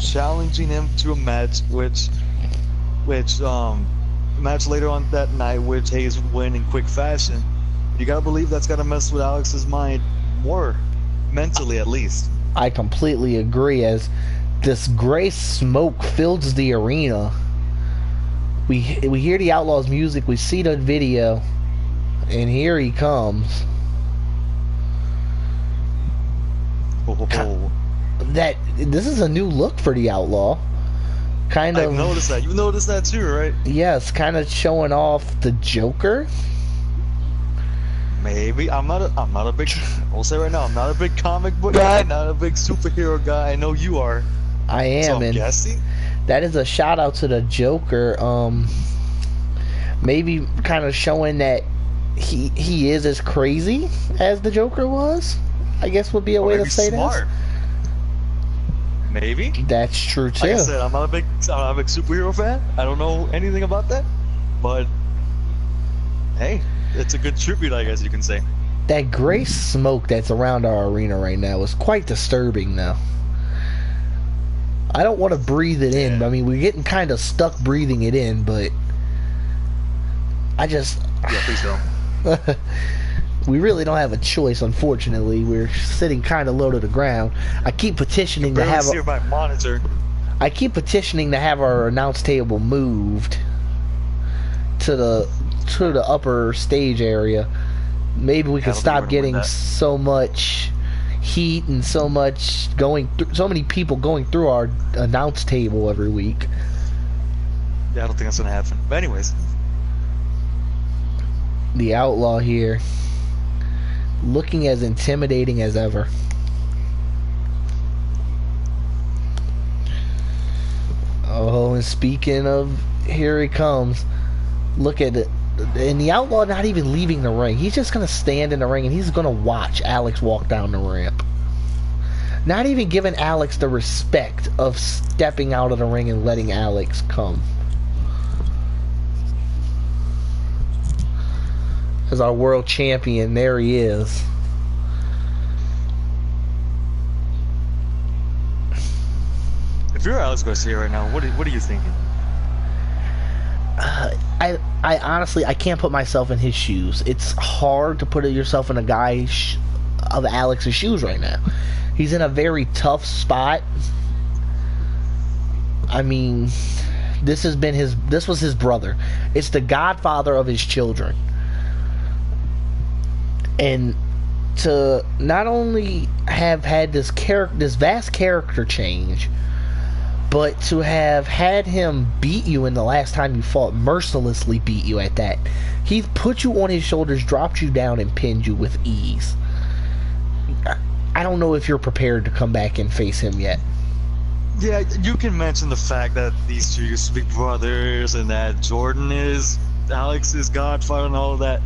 challenging him to a match, which match later on that night, which Hayes would win in quick fashion. You gotta believe that's gotta mess with Alex's mind more, mentally at least. I completely agree. As this gray smoke fills the arena, we hear the Outlaws music, we see the video, and here he comes. Oh. This is a new look for the Outlaw. Kind I've of noticed that. You noticed that too, right? yes, kind of showing off the Joker. Maybe. I'm not a big. I'll say right now, I'm not a big comic book guy, not a big superhero guy. I know you are. I So am, I'm and guessing. that is a shout out to the Joker. Maybe kind of showing that he is as crazy as the Joker was. I guess would be a Or way to maybe say smart. Maybe. that. That's true too. Like I said, I'm not a big superhero fan. I don't know anything about that, but hey, it's a good tribute, I guess you can say. That gray smoke that's around our arena right now is quite disturbing now. I don't want to breathe it in. Yeah. I mean, we're getting kind of stuck breathing it in, but I just... Yeah, please don't. We really don't have a choice, unfortunately. We're sitting kind of low to the ground. I keep petitioning to Barely have... see it by monitor. I keep petitioning to have our announce table moved to the upper stage area. Maybe we could stop getting so much heat and so many people going through our announce table every week. Yeah, I don't think that's gonna happen. But anyways, The Outlaw here, looking as intimidating as ever. Oh, and speaking of, here he comes. Look at it. And the Outlaw not even leaving the ring. He's just going to stand in the ring and he's going to watch Alex walk down the ramp. Not even giving Alex the respect of stepping out of the ring and letting Alex come. As our world champion, there he is. if you're Alex Garcia right now, what are you thinking? I honestly, I can't put myself in his shoes. It's hard to put yourself in a guy of Alex's shoes right now. He's in a very tough spot. I mean, this was his brother. It's the godfather of his children. And to not only have had this vast character change, but to have had him beat you in the last time you fought, mercilessly beat you at that. He put you on his shoulders, dropped you down, and pinned you with ease. I don't know if you're prepared to come back and face him yet. Yeah, you can mention the fact that these two used to be brothers and that Jordan is Alex's godfather and all of that.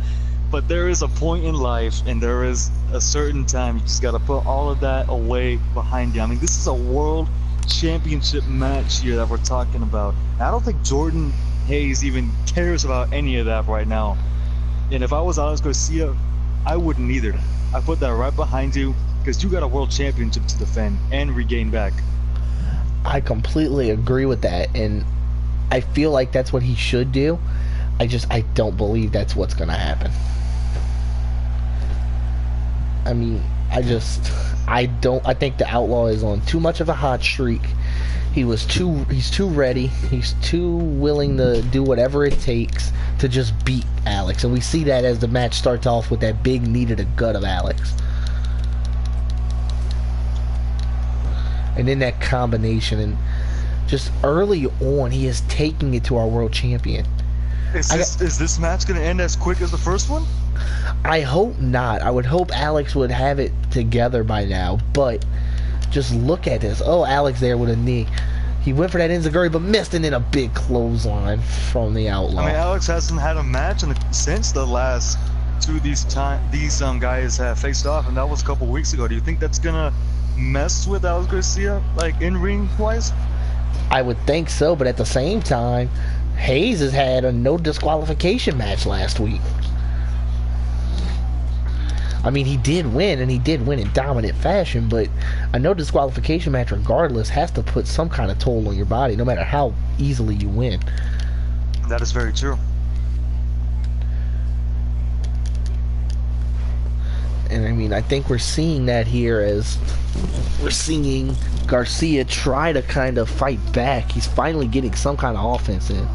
But there is a point in life and there is a certain time you just got to put all of that away behind you. I mean, this is a world championship match here that we're talking about. I don't think Jordan Hayes even cares about any of that right now. And if I was Alex Garcia, I wouldn't either. I put that right behind you because you got a world championship to defend and regain back. I completely agree with that, and I feel like that's what he should do. I don't believe that's what's going to happen. I mean, I think the Outlaw is on too much of a hot streak. He's too ready. He's too willing to do whatever it takes to just beat Alex. And we see that as the match starts off with that big knee to the gut of Alex. And then that combination, and just early on, he is taking it to our world champion. Is this match going to end as quick as the first one? I hope not. I would hope Alex would have it together by now, but just look at this. Oh, Alex there with a knee. He went for that enziguri but missed, and then a big clothesline from the Outlaw. I mean, Alex hasn't had a match since the last two these guys have faced off, and that was a couple weeks ago. Do you think that's going to mess with Alex Garcia, like in-ring wise? I would think so, but at the same time, Hayes has had a no disqualification match last week. I mean, he did win, and he did win in dominant fashion, but a no disqualification match regardless has to put some kind of toll on your body, no matter how easily you win. That is very true. And I mean, I think we're seeing that here as we're seeing Garcia try to kind of fight back. He's finally getting some kind of offense in.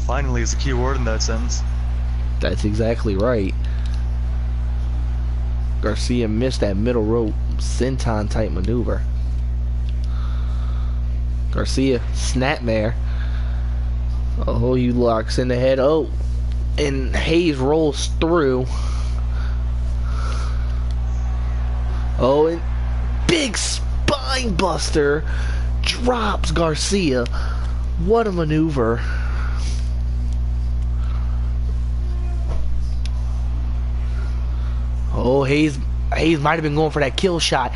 Finally is the key word in that sentence. That's exactly right. Garcia missed that middle rope senton type maneuver. Garcia, snapmare. Oh, he locks in the head. Oh, and Hayes rolls through. Oh, and big spine buster drops Garcia. What a maneuver. Oh, Hayes might have been going for that kill shot.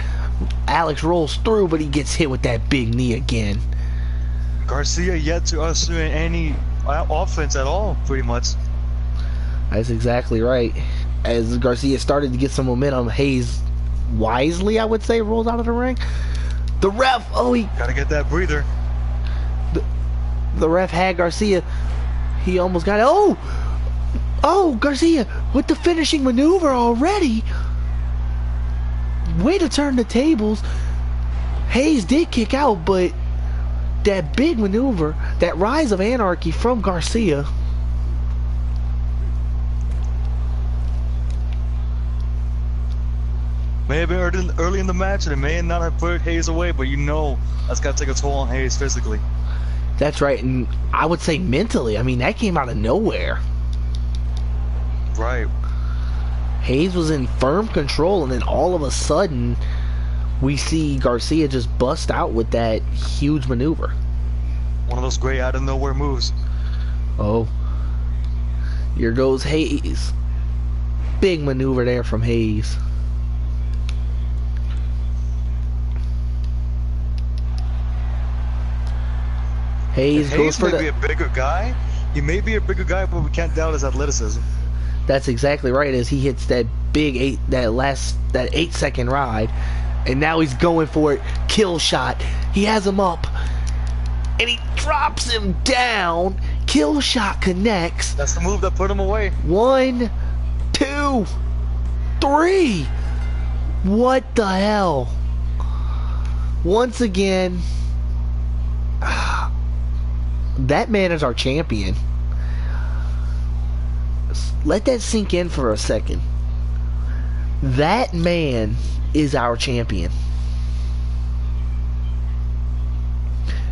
Alex rolls through, but he gets hit with that big knee again. Garcia yet to usher in any offense at all, pretty much. That's exactly right. As Garcia started to get some momentum, Hayes wisely, I would say, rolls out of the ring. The ref, he gotta get that breather. The ref had Garcia. He almost got it. Oh, Garcia with the finishing maneuver already. Way to turn the tables. Hayes did kick out, but that big maneuver, that rise of anarchy from Garcia. May have been early in the match, and it may not have put Hayes away, but that's got to take a toll on Hayes physically. That's right, and I would say mentally. I mean, that came out of nowhere. Right. Hayes was in firm control, and then all of a sudden, we see Garcia just bust out with that huge maneuver. One of those great out-of-nowhere moves. Oh. Here goes Hayes. Big maneuver there from Hayes. Hayes goes for be a bigger guy. He may be a bigger guy, but we can't doubt his athleticism. That's exactly right. As he hits that big 8-second ride, and now he's going for it. Kill shot. He has him up, and he drops him down. Kill shot connects. That's the move that put him away. 1, 2, 3. What the hell? Once again, that man is our champion. Let that sink in for a second. That man is our champion.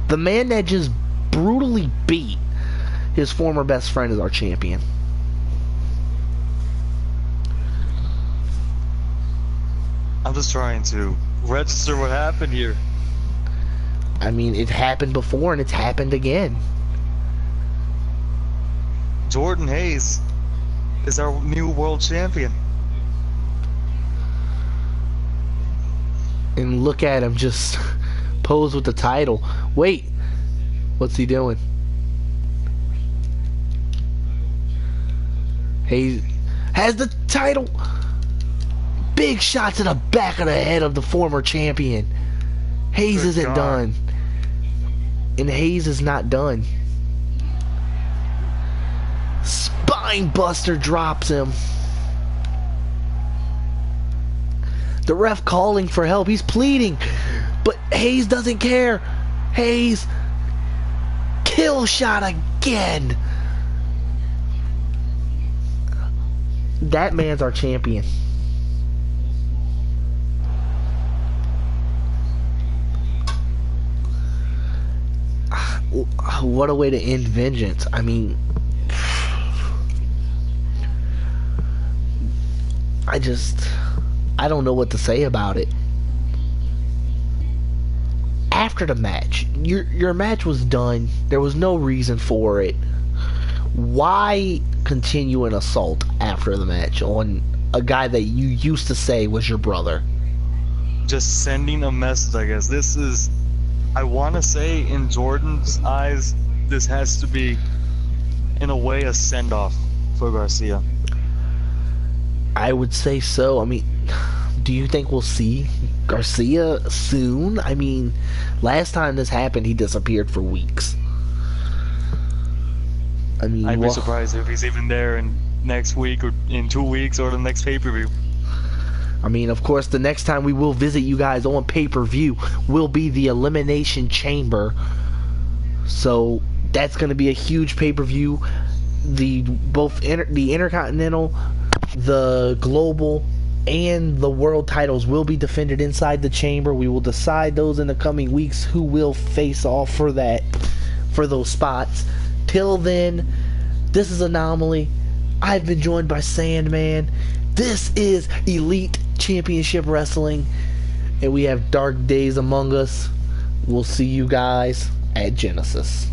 The man that just brutally beat his former best friend is our champion. I'm just trying to register what happened here. I mean, it happened before and it's happened again. Jordan Hayes is our new world champion. And look at him just pose with the title. Wait, what's he doing? Hayes has the title. Big shot to the back of the head of the former champion. Hayes isn't done. And Hayes is not done. Spine buster drops him. The ref calling for help. He's pleading. But Hayes doesn't care. Hayes. Kill shot again. That man's our champion. What a way to end vengeance. I mean, I don't know what to say about it. After the match, your match was done. There was no reason for it. Why continue an assault after the match on a guy that you used to say was your brother? Just sending a message, I guess. This is, I want to say, in Jordan's eyes, this has to be, in a way, a send-off for Garcia. I would say so. I mean, do you think we'll see Garcia soon? I mean, last time this happened, he disappeared for weeks. I mean, I'd be surprised if he's even there in next week or in 2 weeks or the next pay-per-view. I mean, of course, the next time we will visit you guys on pay-per-view will be the Elimination Chamber. So that's going to be a huge pay-per-view. The Intercontinental, the Global, and the world titles will be defended inside the chamber. We will decide those in the coming weeks who will face off for those spots. Till then, this is Anomaly. I've been joined by Sandman. This is Elite Championship Wrestling, and we have dark days among us. We'll see you guys at Genesis.